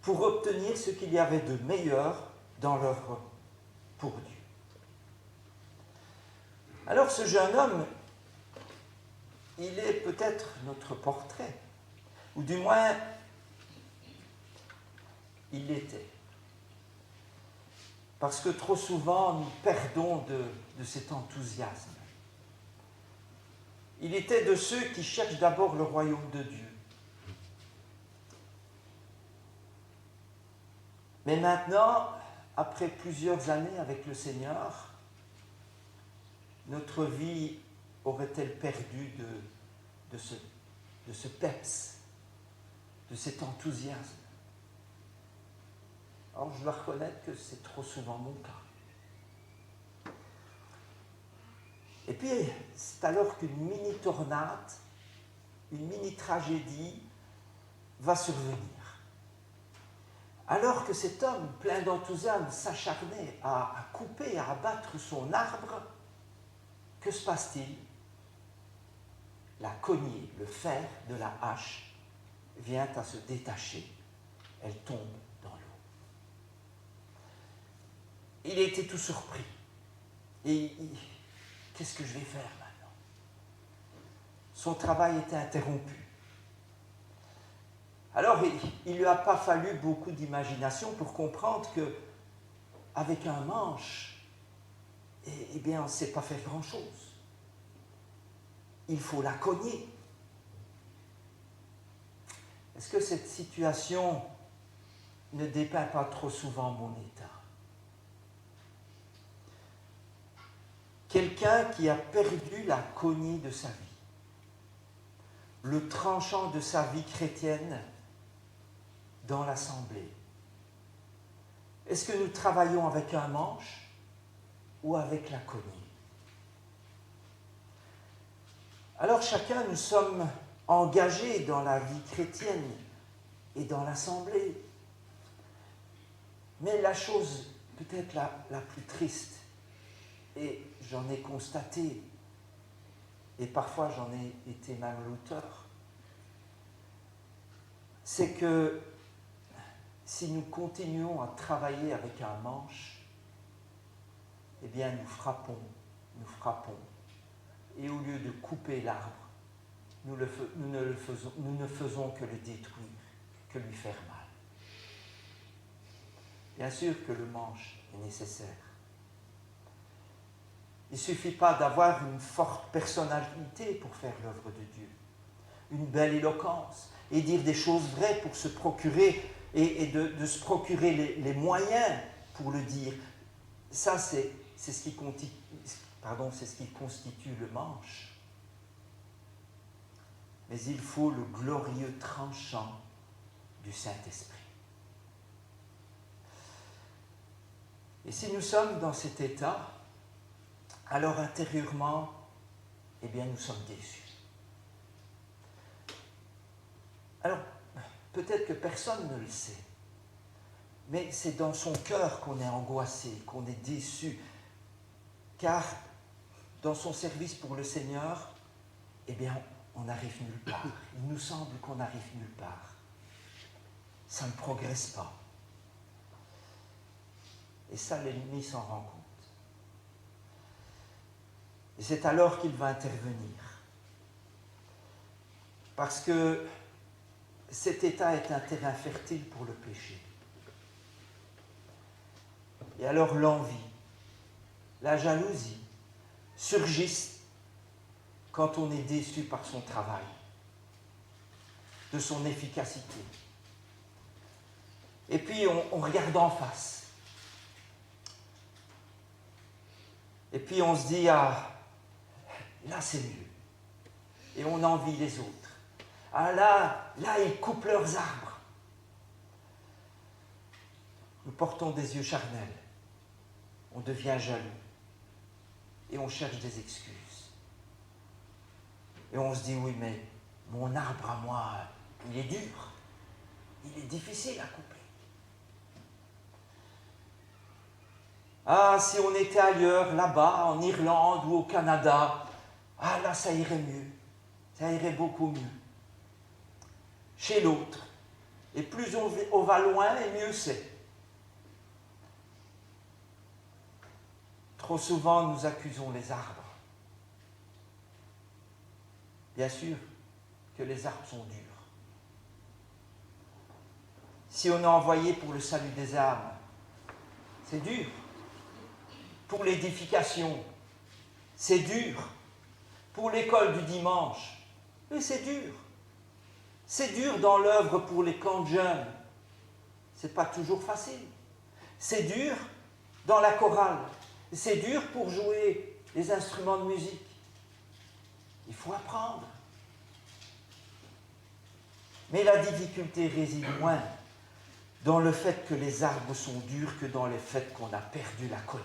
pour obtenir ce qu'il y avait de meilleur dans l'œuvre pour Dieu. Alors ce jeune homme, il est peut-être notre portrait, ou du moins, il l'était. Parce que trop souvent, nous perdons de cet enthousiasme. Il était de ceux qui cherchent d'abord le royaume de Dieu. Mais maintenant, après plusieurs années avec le Seigneur, notre vie aurait-elle perdu de ce peps, de cet enthousiasme? Alors, je dois reconnaître que c'est trop souvent mon cas. Et puis, c'est alors qu'une mini-tornade, une mini-tragédie va survenir. Alors que cet homme, plein d'enthousiasme, s'acharnait à couper, à abattre son arbre, que se passe-t-il? La cognée, le fer de la hache vient à se détacher. Elle tombe dans l'eau. Il était tout surpris. Et qu'est-ce que je vais faire maintenant? Son travail était interrompu. Alors, il ne lui a pas fallu beaucoup d'imagination pour comprendre que, avec un manche, eh bien, on ne sait pas faire grand-chose. Il faut la cogner. Est-ce que cette situation ne dépeint pas trop souvent mon état? Quelqu'un qui a perdu la cognée de sa vie, le tranchant de sa vie chrétienne dans l'assemblée. Est-ce que nous travaillons avec un manche ou avec la cognée? Alors chacun, nous sommes engagé dans la vie chrétienne et dans l'assemblée. Mais la chose peut-être la plus triste, et j'en ai constaté, et parfois j'en ai été même l'auteur, c'est que si nous continuons à travailler avec un manche, eh bien nous frappons. Et au lieu de couper l'arbre, nous ne faisons que le détruire, que lui faire mal. Bien sûr que le manche est nécessaire. Il ne suffit pas d'avoir une forte personnalité pour faire l'œuvre de Dieu, une belle éloquence, et dire des choses vraies pour se procurer, et de se procurer les moyens pour le dire. Ça, c'est ce qui constitue le manche. Mais il faut le glorieux tranchant du Saint-Esprit. Et si nous sommes dans cet état, alors intérieurement, eh bien, nous sommes déçus. Alors, peut-être que personne ne le sait, mais c'est dans son cœur qu'on est angoissé, qu'on est déçu, car dans son service pour le Seigneur, eh bien, on n'arrive nulle part. Il nous semble qu'on n'arrive nulle part. Ça ne progresse pas. Et ça, l'ennemi s'en rend compte. Et c'est alors qu'il va intervenir. Parce que cet état est un terrain fertile pour le péché. Et alors l'envie, la jalousie surgissent quand on est déçu par son travail, de son efficacité. Et puis on regarde en face. Et puis on se dit, ah, là c'est mieux. Et on envie les autres. Ah là, ils coupent leurs arbres. Nous portons des yeux charnels. On devient jaloux. Et on cherche des excuses. Et on se dit, oui, mais mon arbre à moi, il est dur. Il est difficile à couper. Ah, si on était ailleurs, là-bas, en Irlande ou au Canada, ah là, ça irait mieux. Ça irait beaucoup mieux. Chez l'autre. Et plus on va loin, et mieux c'est. Trop souvent, nous accusons les arbres. Bien sûr que les arbres sont durs. Si on est envoyé pour le salut des âmes, c'est dur. Pour l'édification, c'est dur. Pour l'école du dimanche, mais c'est dur. C'est dur dans l'œuvre pour les camps de jeunes. C'est pas toujours facile. C'est dur dans la chorale. C'est dur pour jouer les instruments de musique. Il faut apprendre. Mais la difficulté réside moins dans le fait que les arbres sont durs que dans le fait qu'on a perdu la cognée.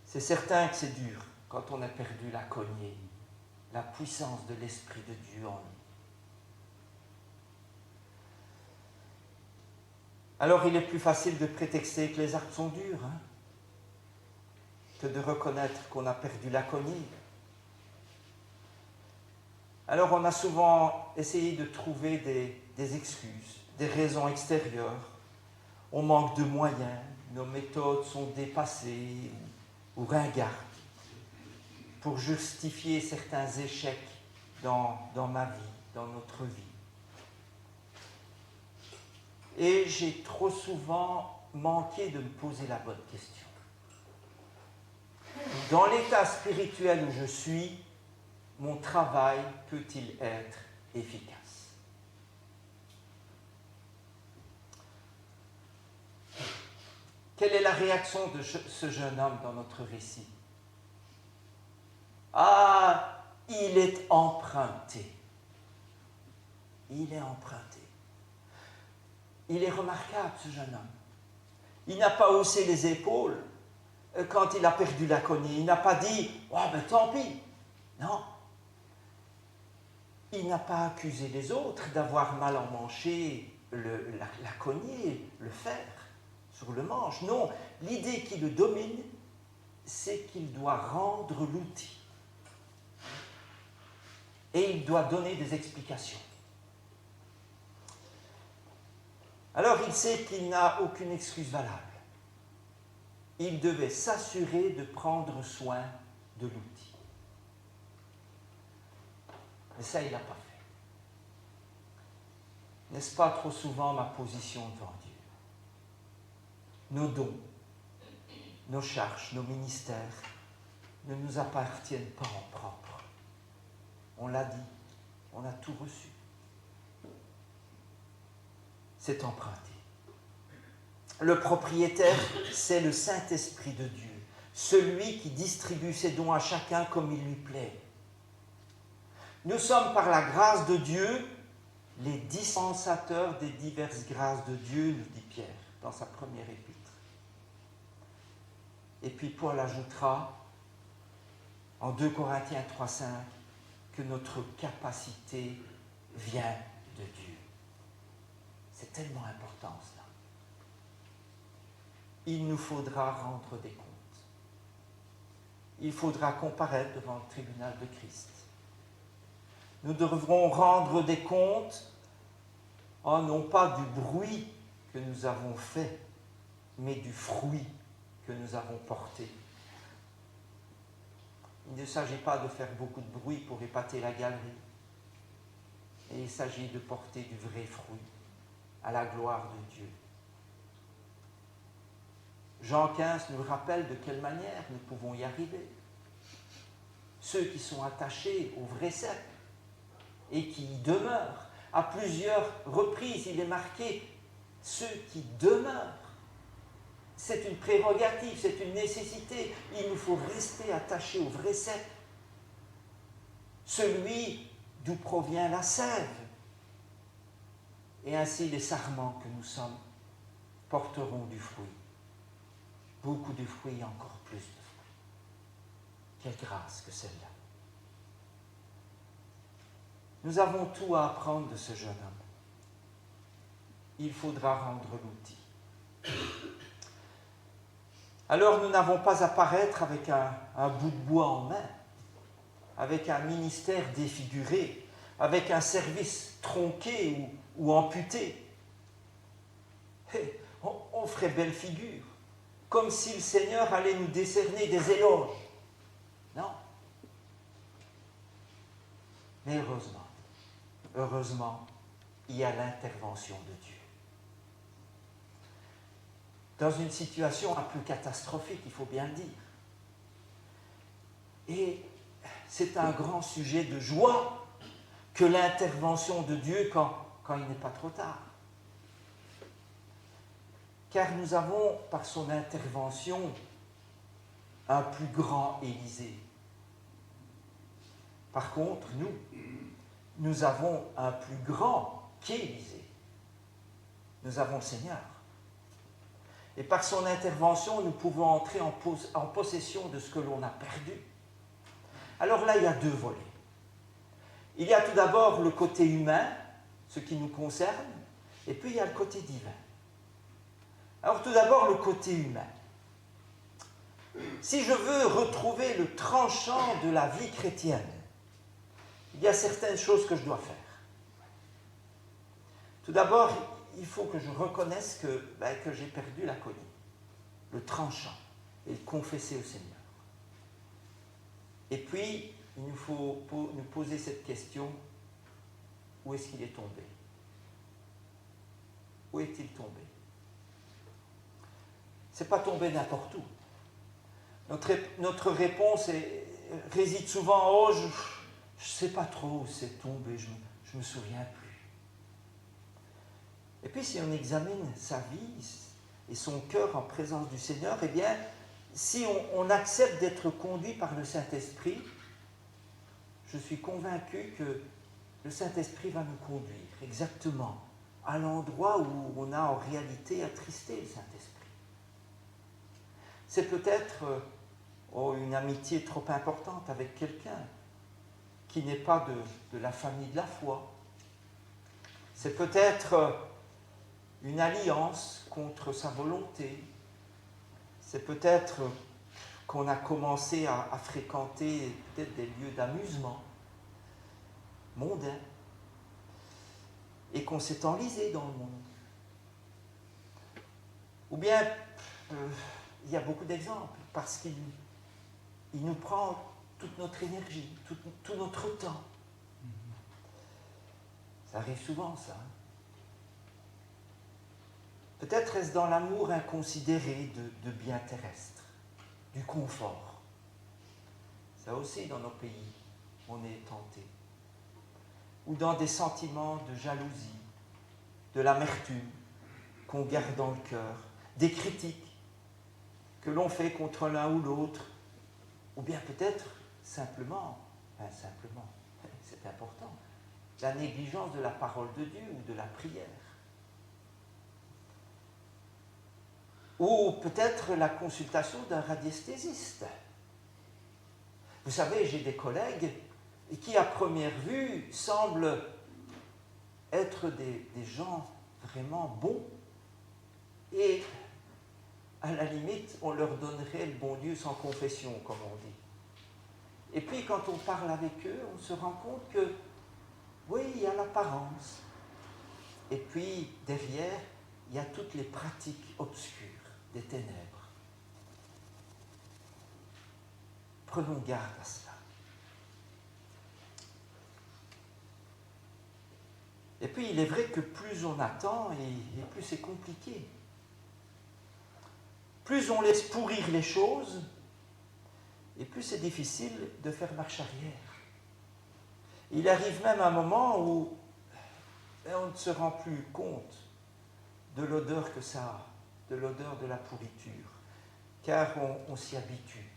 C'est certain que c'est dur quand on a perdu la cognée, la puissance de l'Esprit de Dieu en nous. Alors il est plus facile de prétexter que les arbres sont durs, que de reconnaître qu'on a perdu la cognée. Alors on a souvent essayé de trouver des excuses, des raisons extérieures. On manque de moyens, nos méthodes sont dépassées ou ringardes pour justifier certains échecs dans ma vie, dans notre vie. Et j'ai trop souvent manqué de me poser la bonne question. Dans l'état spirituel où je suis, mon travail peut-il être efficace? Quelle est la réaction de ce jeune homme dans notre récit? Ah, il est emprunté. Il est emprunté. Il est remarquable, ce jeune homme. Il n'a pas haussé les épaules quand il a perdu la cognée. Il n'a pas dit « Oh, ben tant pis !» Non, il n'a pas accusé les autres d'avoir mal emmanché la cognée, le fer sur le manche. Non, l'idée qui le domine, c'est qu'il doit rendre l'outil. Et il doit donner des explications. Alors il sait qu'il n'a aucune excuse valable. Il devait s'assurer de prendre soin de l'outil. Mais ça, il ne l'a pas fait. N'est-ce pas trop souvent ma position devant Dieu? Nos dons, nos charges, nos ministères ne nous appartiennent pas en propre. On l'a dit, on a tout reçu. C'est emprunté. Le propriétaire, c'est le Saint-Esprit de Dieu, celui qui distribue ses dons à chacun comme il lui plaît. Nous sommes par la grâce de Dieu les dispensateurs des diverses grâces de Dieu, nous dit Pierre dans sa première épître. Et puis Paul ajoutera en 2 Corinthiens 3,5 que notre capacité vient de Dieu. C'est tellement important cela. Il nous faudra rendre des comptes. Il faudra comparaître devant le tribunal de Christ. Nous devrons rendre des comptes, non pas du bruit que nous avons fait, mais du fruit que nous avons porté. Il ne s'agit pas de faire beaucoup de bruit pour épater la galerie, et il s'agit de porter du vrai fruit à la gloire de Dieu. Jean 15 nous rappelle de quelle manière nous pouvons y arriver. Ceux qui sont attachés au vrai cep et qui y demeurent, à plusieurs reprises, il est marqué ceux qui demeurent. C'est une prérogative, c'est une nécessité. Il nous faut rester attachés au vrai cep, celui d'où provient la sève. Et ainsi les sarments que nous sommes porteront du fruit. Beaucoup de fruits et encore plus de fruits. Quelle grâce que celle-là. Nous avons tout à apprendre de ce jeune homme. Il faudra rendre l'outil. Alors nous n'avons pas à paraître avec un bout de bois en main, avec un ministère défiguré, avec un service tronqué ou amputé. On ferait belle figure, comme si le Seigneur allait nous décerner des éloges. Non. Mais heureusement, il y a l'intervention de Dieu. Dans une situation un peu catastrophique, il faut bien le dire. Et c'est un grand sujet de joie que l'intervention de Dieu quand il n'est pas trop tard. Car nous avons, par son intervention, un plus grand Élisée. Par contre, nous avons un plus grand qu'Élisée. Nous avons le Seigneur. Et par son intervention, nous pouvons entrer en possession de ce que l'on a perdu. Alors là, il y a deux volets. Il y a tout d'abord le côté humain, ce qui nous concerne, et puis il y a le côté divin. Alors tout d'abord, le côté humain. Si je veux retrouver le tranchant de la vie chrétienne, il y a certaines choses que je dois faire. Tout d'abord, il faut que je reconnaisse que j'ai perdu la cognée, le tranchant, et le confesser au Seigneur. Et puis, il nous faut nous poser cette question, où est-ce qu'il est tombé? Où est-il tombé? Ce n'est pas tombé n'importe où. Notre réponse réside souvent, je ne sais pas trop où c'est tombé, je ne me souviens plus. Et puis si on examine sa vie et son cœur en présence du Seigneur, eh bien, si on accepte d'être conduit par le Saint-Esprit, je suis convaincu que le Saint-Esprit va nous conduire exactement à l'endroit où on a en réalité attristé le Saint-Esprit. C'est peut-être une amitié trop importante avec quelqu'un qui n'est pas de la famille de la foi. C'est peut-être une alliance contre sa volonté. C'est peut-être qu'on a commencé à fréquenter peut-être des lieux d'amusement mondains et qu'on s'est enlisé dans le monde. Ou bien, il y a beaucoup d'exemples, parce qu'il nous prend toute notre énergie, tout notre temps. Ça arrive souvent, ça. Peut-être est-ce dans l'amour inconsidéré de biens terrestres, du confort. Ça aussi, dans nos pays, on est tenté. Ou dans des sentiments de jalousie, de l'amertume qu'on garde dans le cœur, des critiques que l'on fait contre l'un ou l'autre, ou bien peut-être simplement, c'est important, la négligence de la parole de Dieu ou de la prière. Ou peut-être la consultation d'un radiesthésiste. Vous savez, j'ai des collègues qui, à première vue, semblent être des gens vraiment bons. Et à la limite, on leur donnerait le bon Dieu sans confession, comme on dit. Et puis, quand on parle avec eux, on se rend compte que, oui, il y a l'apparence. Et puis, derrière, il y a toutes les pratiques obscures des ténèbres. Prenons garde à cela. Et puis, il est vrai que plus on attend, et plus c'est compliqué. Plus on laisse pourrir les choses, et plus c'est difficile de faire marche arrière. Il arrive même un moment où on ne se rend plus compte de l'odeur que ça a, de l'odeur de la pourriture, car on s'y habitue.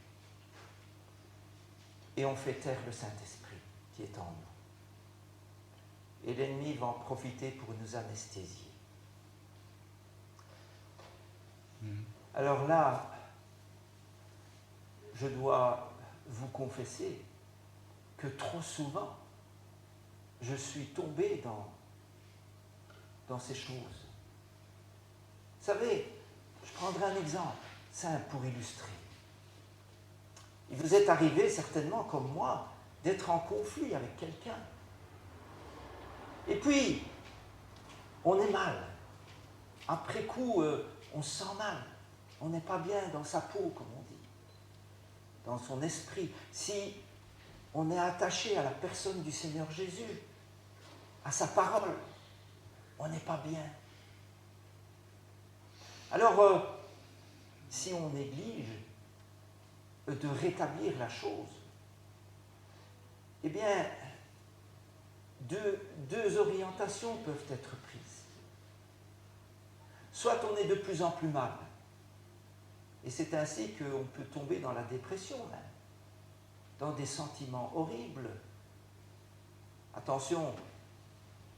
Et on fait taire le Saint-Esprit qui est en nous. Et l'ennemi va en profiter pour nous anesthésier. Alors là, je dois vous confesser que trop souvent, je suis tombé dans ces choses. Vous savez, je prendrai un exemple simple pour illustrer. Il vous est arrivé certainement, comme moi, d'être en conflit avec quelqu'un. Et puis, on est mal. Après coup, on se sent mal. On n'est pas bien dans sa peau, comme on dit, dans son esprit. Si on est attaché à la personne du Seigneur Jésus, à sa parole, on n'est pas bien. Alors, si on néglige de rétablir la chose, eh bien, deux orientations peuvent être prises. Soit on est de plus en plus mal, et c'est ainsi qu'on peut tomber dans la dépression même, dans des sentiments horribles. Attention,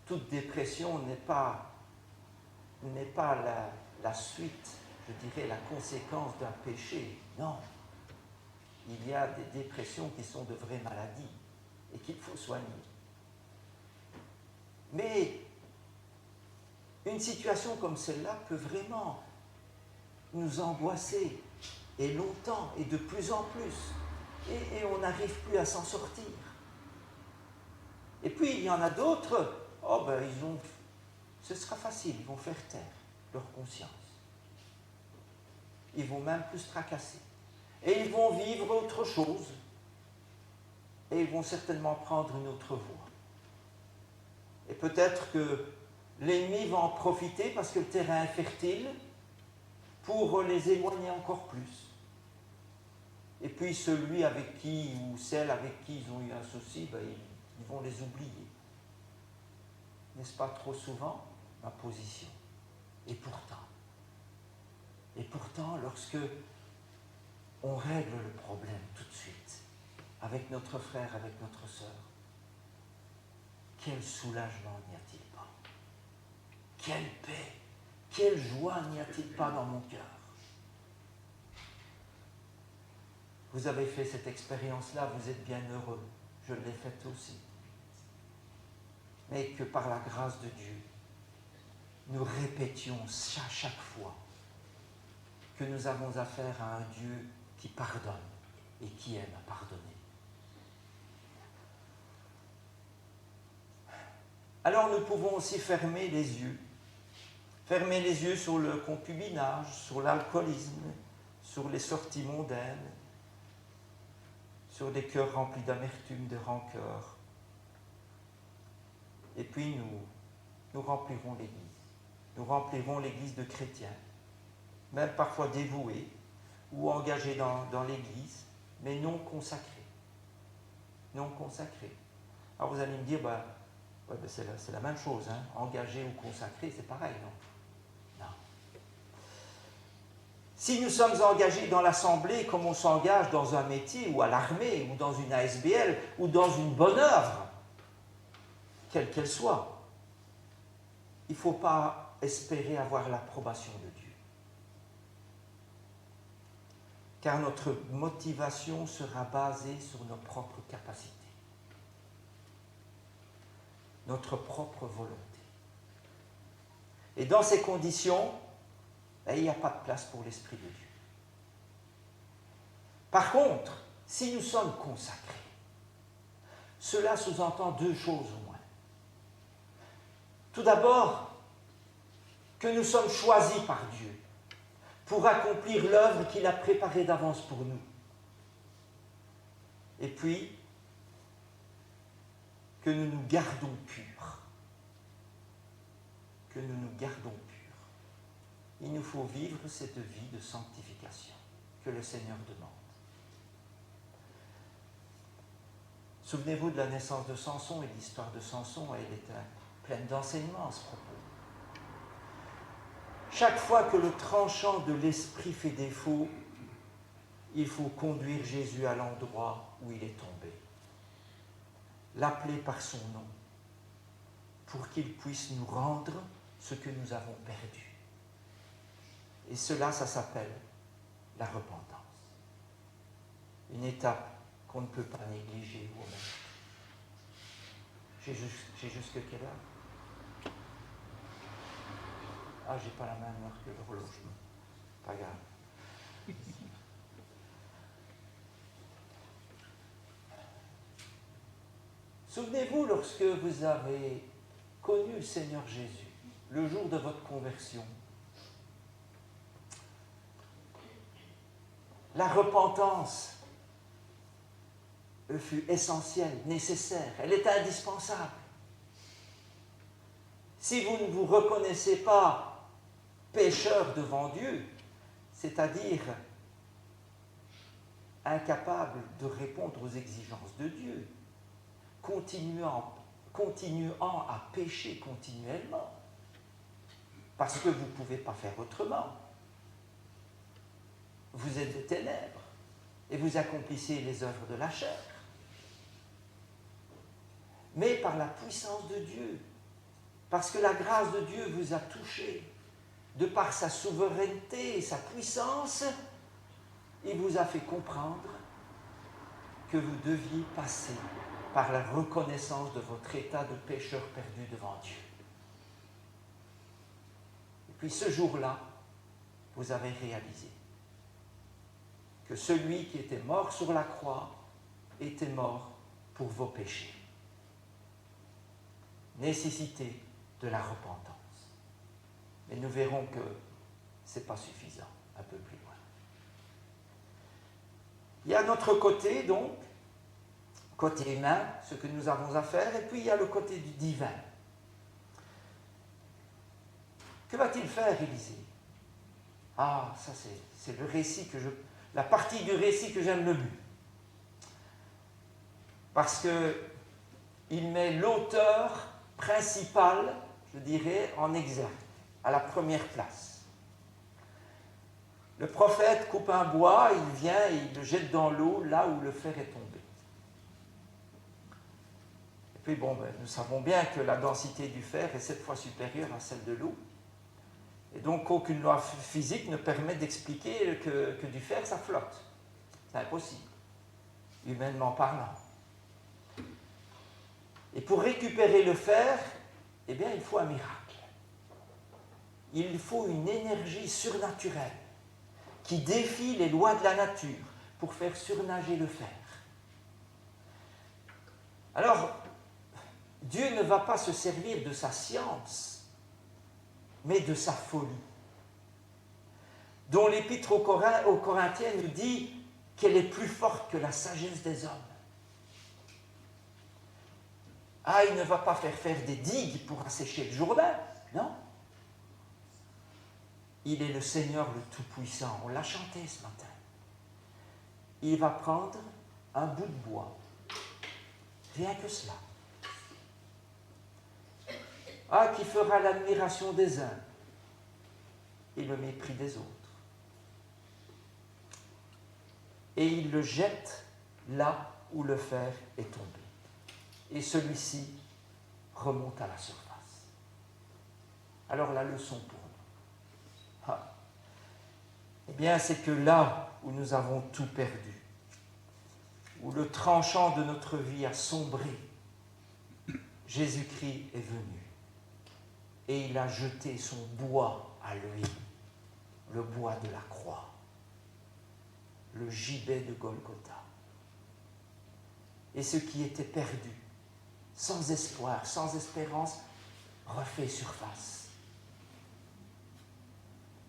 toute dépression n'est pas la suite, je dirais, la conséquence d'un péché. Non. Il y a des dépressions qui sont de vraies maladies et qu'il faut soigner. Mais une situation comme celle-là peut vraiment nous angoisser, et longtemps, et de plus en plus, et on n'arrive plus à s'en sortir. Et puis il y en a d'autres, ce sera facile, ils vont faire taire leur conscience. Ils vont même plus se tracasser. Et ils vont vivre autre chose, et ils vont certainement prendre une autre voie. Et peut-être que l'ennemi va en profiter parce que le terrain est fertile pour les éloigner encore plus. Et puis celui avec qui, ou celle avec qui ils ont eu un souci, ils vont les oublier. N'est-ce pas trop souvent ma position? Et pourtant, lorsque on règle le problème tout de suite, avec notre frère, avec notre sœur, quel soulagement n'y a-t-il pas? Quelle paix, quelle joie n'y a-t-il pas dans mon cœur? Vous avez fait cette expérience-là, vous êtes bien heureux. je l'ai faite aussi. Mais que par la grâce de Dieu, nous répétions chaque fois que nous avons affaire à un Dieu qui pardonne et qui aime pardonner. Alors nous pouvons aussi fermer les yeux sur le concubinage, sur l'alcoolisme, sur les sorties mondaines, sur des cœurs remplis d'amertume, de rancœur. Et puis nous remplirons l'Église. Nous remplirons l'Église de chrétiens, même parfois dévoués ou engagés dans l'Église, mais non consacrés. Non consacrés. Alors vous allez me dire, c'est la même chose, hein. Engagé ou consacré, c'est pareil, non? Non. Si nous sommes engagés dans l'assemblée comme on s'engage dans un métier ou à l'armée ou dans une ASBL ou dans une bonne œuvre, quelle qu'elle soit, il ne faut pas espérer avoir l'approbation de Dieu. Car notre motivation sera basée sur nos propres capacités, notre propre volonté. Et dans ces conditions, il n'y a pas de place pour l'Esprit de Dieu. Par contre, si nous sommes consacrés, cela sous-entend deux choses au moins. Tout d'abord, que nous sommes choisis par Dieu pour accomplir l'œuvre qu'il a préparée d'avance pour nous. Et puis, que nous nous gardons purs. Que nous nous gardons purs. Il nous faut vivre cette vie de sanctification que le Seigneur demande. Souvenez-vous de la naissance de Samson et de l'histoire de Samson, elle est pleine d'enseignements à ce propos. Chaque fois que le tranchant de l'esprit fait défaut, il faut conduire Jésus à l'endroit où il est tombé, l'appeler par son nom, pour qu'il puisse nous rendre ce que nous avons perdu. Et cela, ça s'appelle la repentance. Une étape qu'on ne peut pas négliger ou omettre. J'ai jusque quelle heure? Ah, j'ai pas la même heure que l'horloge. Pas grave. Souvenez-vous, lorsque vous avez connu le Seigneur Jésus, le jour de votre conversion, la repentance fut essentielle, nécessaire, elle est indispensable. Si vous ne vous reconnaissez pas pécheur devant Dieu, c'est-à-dire incapable de répondre aux exigences de Dieu, continuant à pécher continuellement, parce que vous ne pouvez pas faire autrement. Vous êtes des ténèbres et vous accomplissez les œuvres de la chair. Mais par la puissance de Dieu, parce que la grâce de Dieu vous a touché, de par sa souveraineté et sa puissance, il vous a fait comprendre que vous deviez passer par la reconnaissance de votre état de pécheur perdu devant Dieu. Et puis ce jour-là, vous avez réalisé que celui qui était mort sur la croix était mort pour vos péchés. Nécessité de la repentance. Mais nous verrons que ce n'est pas suffisant, un peu plus loin. Il y a notre côté, donc, côté humain, ce que nous avons à faire, et puis il y a le côté du divin. Que va-t-il faire, Élisée? Ah, ça c'est le récit la partie du récit que j'aime le mieux. Parce qu'il met l'auteur principal, je dirais, en exergue, à la première place. Le prophète coupe un bois, il vient et il le jette dans l'eau, là où le fer est tombé. Et puis nous savons bien que la densité du fer est 7 fois supérieure à celle de l'eau. Et donc aucune loi physique ne permet d'expliquer que du fer, ça flotte. C'est impossible, humainement parlant. Et pour récupérer le fer, eh bien, il faut un miracle. Il faut une énergie surnaturelle qui défie les lois de la nature pour faire surnager le fer. Alors, Dieu ne va pas se servir de sa science, mais de sa folie, dont l'Épître aux Corinthiens nous dit qu'elle est plus forte que la sagesse des hommes. Ah, il ne va pas faire des digues pour assécher le Jourdain, non. Il est le Seigneur le Tout-Puissant, on l'a chanté ce matin. Il va prendre un bout de bois, rien que cela. Ah, qui fera l'admiration des uns et le mépris des autres. Et il le jette là où le fer est tombé. Et celui-ci remonte à la surface. Alors la leçon pour nous, eh bien, c'est que là où nous avons tout perdu, où le tranchant de notre vie a sombré, Jésus-Christ est venu et il a jeté son bois à lui, le bois de la croix, le gibet de Golgotha. Et ce qui était perdu, sans espoir, sans espérance, refait surface.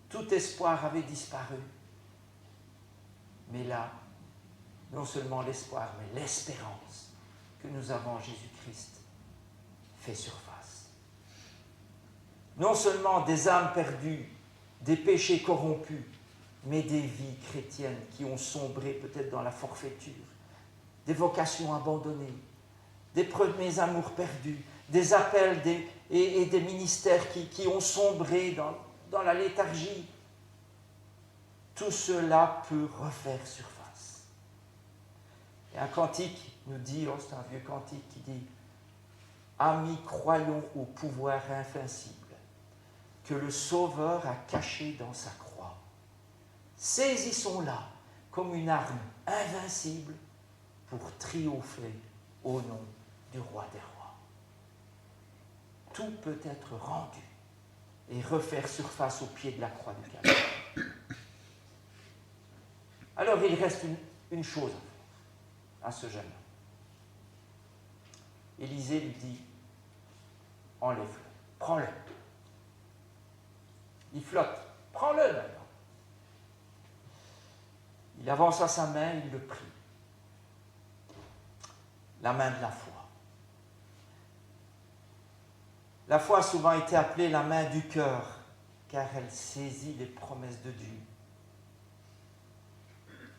Tout espoir avait disparu. Mais là, non seulement l'espoir, mais l'espérance que nous avons en Jésus-Christ fait surface. Non seulement des âmes perdues, des péchés corrompus, mais des vies chrétiennes qui ont sombré peut-être dans la forfaiture, des vocations abandonnées, des premiers amours perdus, des appels et des ministères qui ont sombré dans la léthargie. Tout cela peut refaire surface. Et un cantique nous dit, c'est un vieux cantique qui dit « Amis, croyons au pouvoir invincible que le Sauveur a caché dans sa croix. Saisissons-la comme une arme invincible pour triompher au nom du Roi des Rois. » Tout peut être rendu et refaire surface au pied de la croix du Calvaire. Alors il reste une chose à ce jeune homme. Élisée lui dit, enlève-le, prends-le. Il flotte, prends-le maintenant. Il avança sa main, il le prit. La main de la foi. La foi a souvent été appelée la main du cœur, car elle saisit les promesses de Dieu.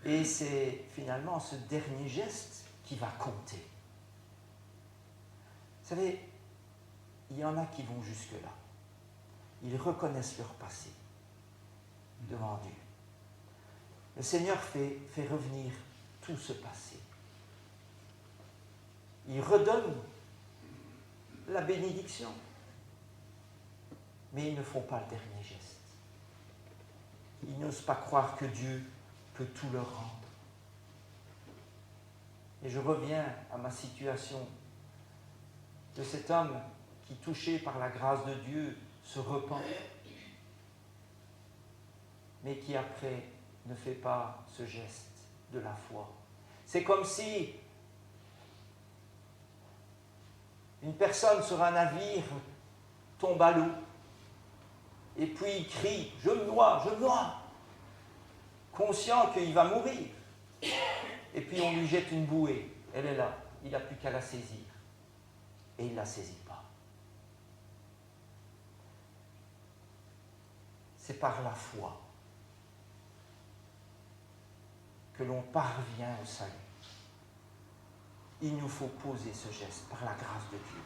Et c'est finalement ce dernier geste qui va compter. Vous savez, il y en a qui vont jusque-là. Ils reconnaissent leur passé devant Dieu. Le Seigneur fait revenir tout ce passé. Il redonne la bénédiction. Mais ils ne font pas le dernier geste. Ils n'osent pas croire que Dieu peut tout leur rendre. Et je reviens à ma situation de cet homme qui, touché par la grâce de Dieu, se repent, mais qui après ne fait pas ce geste de la foi. C'est comme si une personne sur un navire tombe à l'eau et puis il crie « Je me noie, je me noie !» conscient qu'il va mourir. Et puis on lui jette une bouée. Elle est là. Il n'a plus qu'à la saisir. Et il ne la saisit pas. C'est par la foi que l'on parvient au salut. Il nous faut poser ce geste par la grâce de Dieu.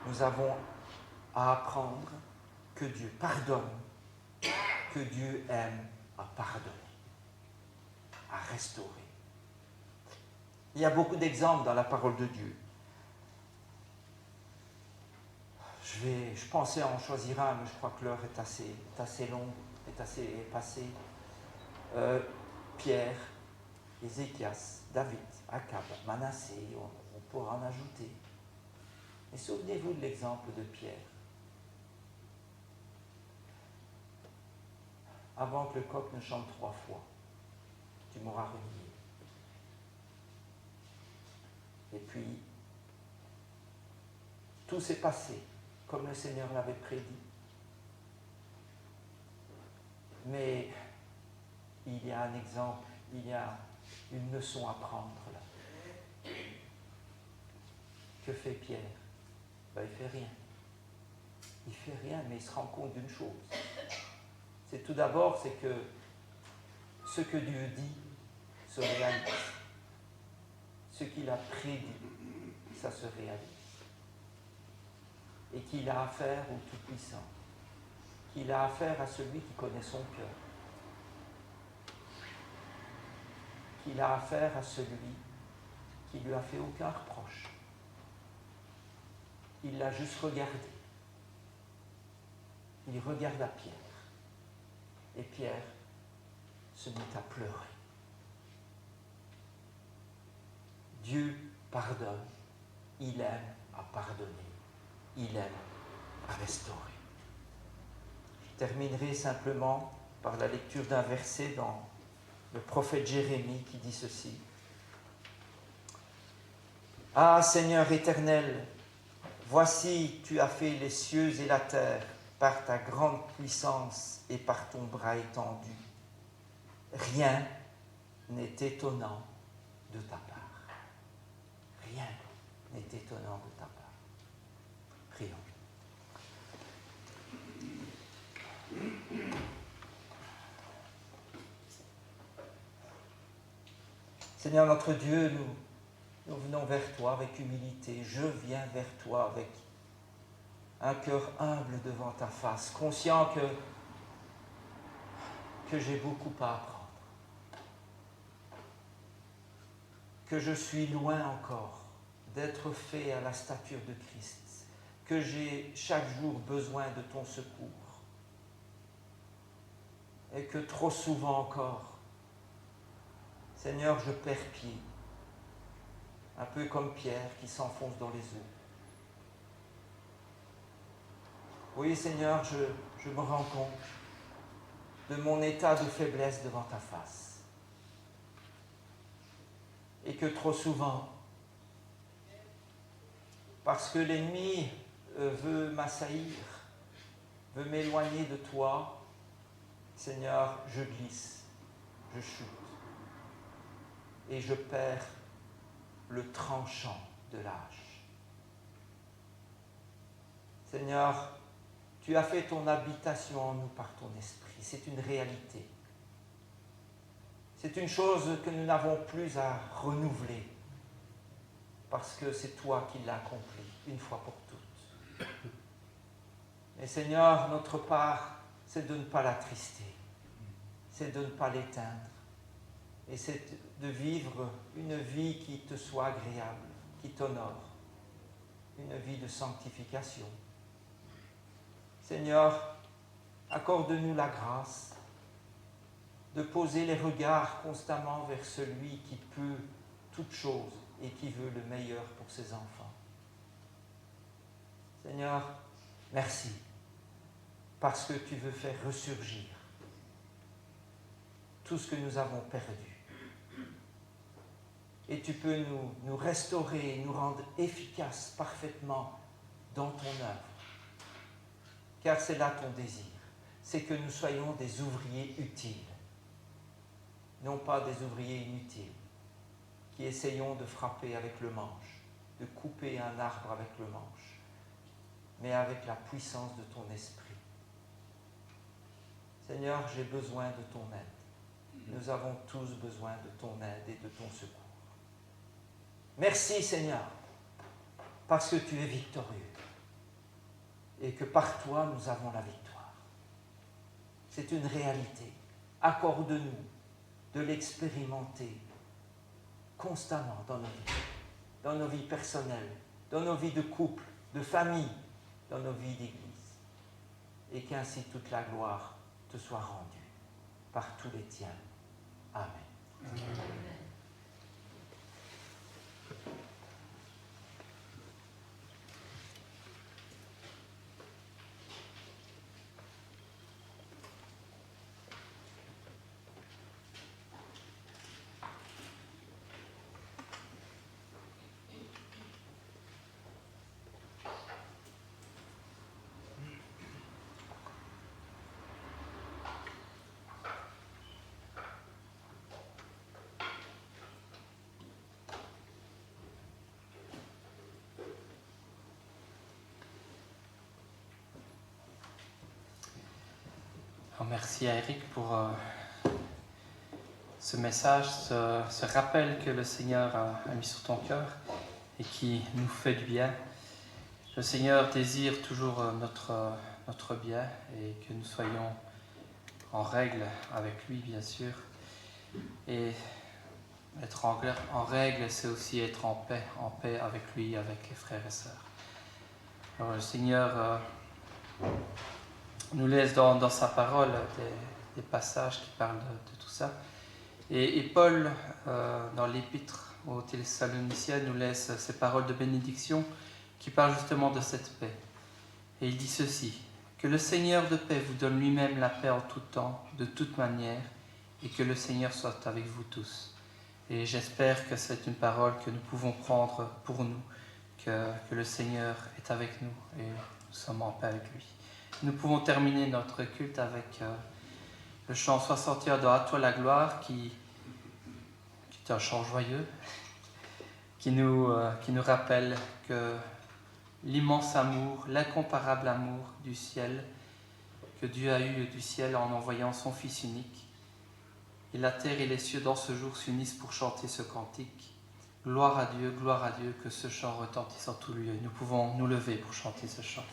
Nous avons à apprendre que Dieu pardonne, que Dieu aime à pardonner, à restaurer. Il y a beaucoup d'exemples dans la parole de Dieu. Je pensais en choisir un, mais je crois que l'heure est assez longue, est passée. Pierre, Ézéchias, David, Akab, Manassé, on pourra en ajouter. Et souvenez-vous de l'exemple de Pierre. Avant que le coq ne chante 3 fois, tu m'auras renié. Et puis, tout s'est passé comme le Seigneur l'avait prédit. Mais il y a un exemple, il y a une leçon à prendre là. Que fait Pierre? Ben, il ne fait rien. Il ne fait rien, mais il se rend compte d'une chose. C'est tout d'abord, c'est que ce que Dieu dit se réalise. Ce qu'il a prédit, ça se réalise. Et qu'il a affaire au Tout-Puissant. Qu'il a affaire à celui qui connaît son cœur. Qu'il a affaire à celui qui lui a fait aucun reproche. Il l'a juste regardé. Il regarda Pierre. Et Pierre se mit à pleurer. Dieu pardonne. Il aime à pardonner. Il aime à restaurer. Je terminerai simplement par la lecture d'un verset dans le prophète Jérémie qui dit ceci. Ah Seigneur éternel, voici tu as fait les cieux et la terre par ta grande puissance et par ton bras étendu. Rien n'est étonnant de ta part. Rien n'est étonnant de ta part. Prions. Seigneur notre Dieu, nous venons vers toi avec humilité. Je viens vers toi avec un cœur humble devant ta face, conscient que j'ai beaucoup à apprendre, que je suis loin encore d'être fait à la stature de Christ, que j'ai chaque jour besoin de ton secours, et que trop souvent encore, Seigneur, je perds pied, un peu comme Pierre qui s'enfonce dans les eaux. Oui, Seigneur, je me rends compte de mon état de faiblesse devant ta face. Et que trop souvent, parce que l'ennemi veut m'assaillir, veut m'éloigner de toi, Seigneur, je glisse, je chute. Et je perds le tranchant de l'âge. Seigneur, tu as fait ton habitation en nous par ton esprit. C'est une réalité. C'est une chose que nous n'avons plus à renouveler parce que c'est toi qui l'as accompli une fois pour toutes. Mais Seigneur, notre part, c'est de ne pas l'attrister, c'est de ne pas l'éteindre et c'est de vivre une vie qui te soit agréable, qui t'honore, une vie de sanctification. Seigneur, accorde-nous la grâce de poser les regards constamment vers celui qui peut toutes choses et qui veut le meilleur pour ses enfants. Seigneur, merci, parce que tu veux faire ressurgir tout ce que nous avons perdu. Et tu peux nous restaurer, nous rendre efficaces parfaitement dans ton œuvre. Car c'est là ton désir, c'est que nous soyons des ouvriers utiles, non pas des ouvriers inutiles, qui essayons de frapper avec le manche, de couper un arbre avec le manche, mais avec la puissance de ton esprit. Seigneur, j'ai besoin de ton aide. Nous avons tous besoin de ton aide et de ton secours. Merci Seigneur, parce que tu es victorieux et que par toi nous avons la victoire. C'est une réalité. Accorde-nous de l'expérimenter constamment dans nos vies personnelles, dans nos vies de couple, de famille, dans nos vies d'église. Et qu'ainsi toute la gloire te soit rendue par tous les tiens. Amen. Amen. Merci à Eric pour ce message, ce rappel que le Seigneur a mis sur ton cœur et qui nous fait du bien. Le Seigneur désire toujours notre bien et que nous soyons en règle avec lui, bien sûr. Et être en règle, c'est aussi être en paix avec lui, avec les frères et sœurs. Alors, le Seigneur nous laisse dans sa parole des passages qui parlent de tout ça. Et Paul, dans l'épître aux Thessaloniciens, nous laisse ces paroles de bénédiction qui parlent justement de cette paix. Et il dit ceci: que le Seigneur de paix vous donne lui-même la paix en tout temps, de toute manière, et que le Seigneur soit avec vous tous. Et j'espère que c'est une parole que nous pouvons prendre pour nous, que le Seigneur est avec nous et nous sommes en paix avec lui. Nous pouvons terminer notre culte avec le chant 61 de « À toi la gloire » qui est un chant joyeux, qui nous rappelle que l'immense amour, l'incomparable amour du ciel, que Dieu a eu du ciel en envoyant son Fils unique. Et la terre et les cieux dans ce jour s'unissent pour chanter ce cantique. Gloire à Dieu, que ce chant retentisse en tout lieu. Nous pouvons nous lever pour chanter ce chant.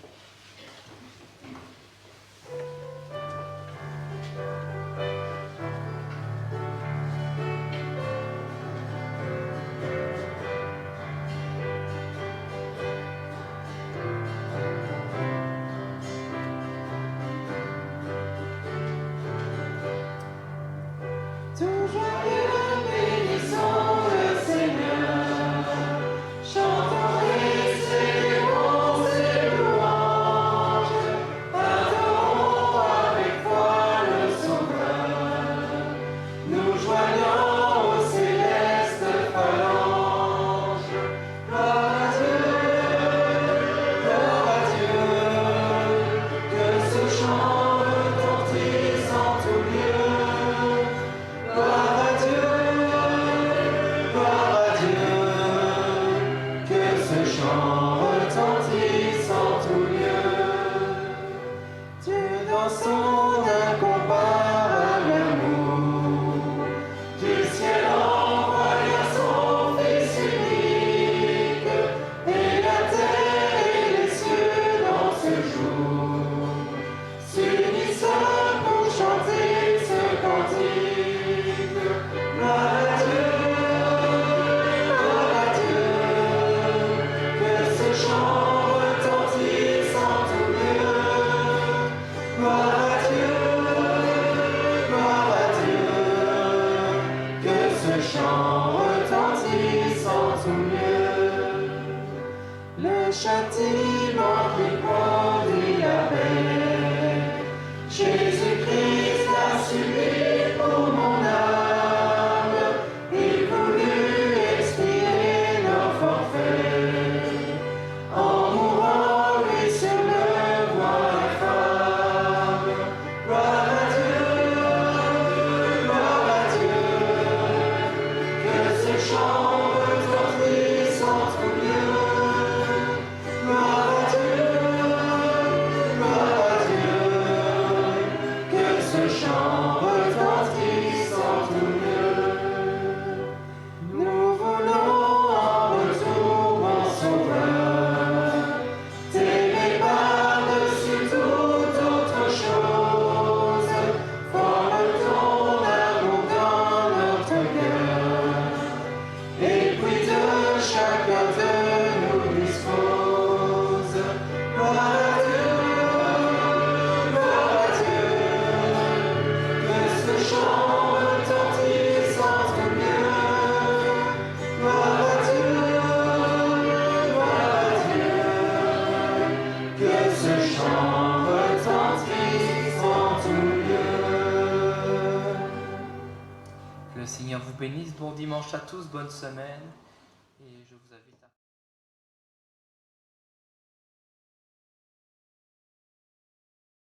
Que le Seigneur vous bénisse. Bon dimanche à tous, bonne semaine.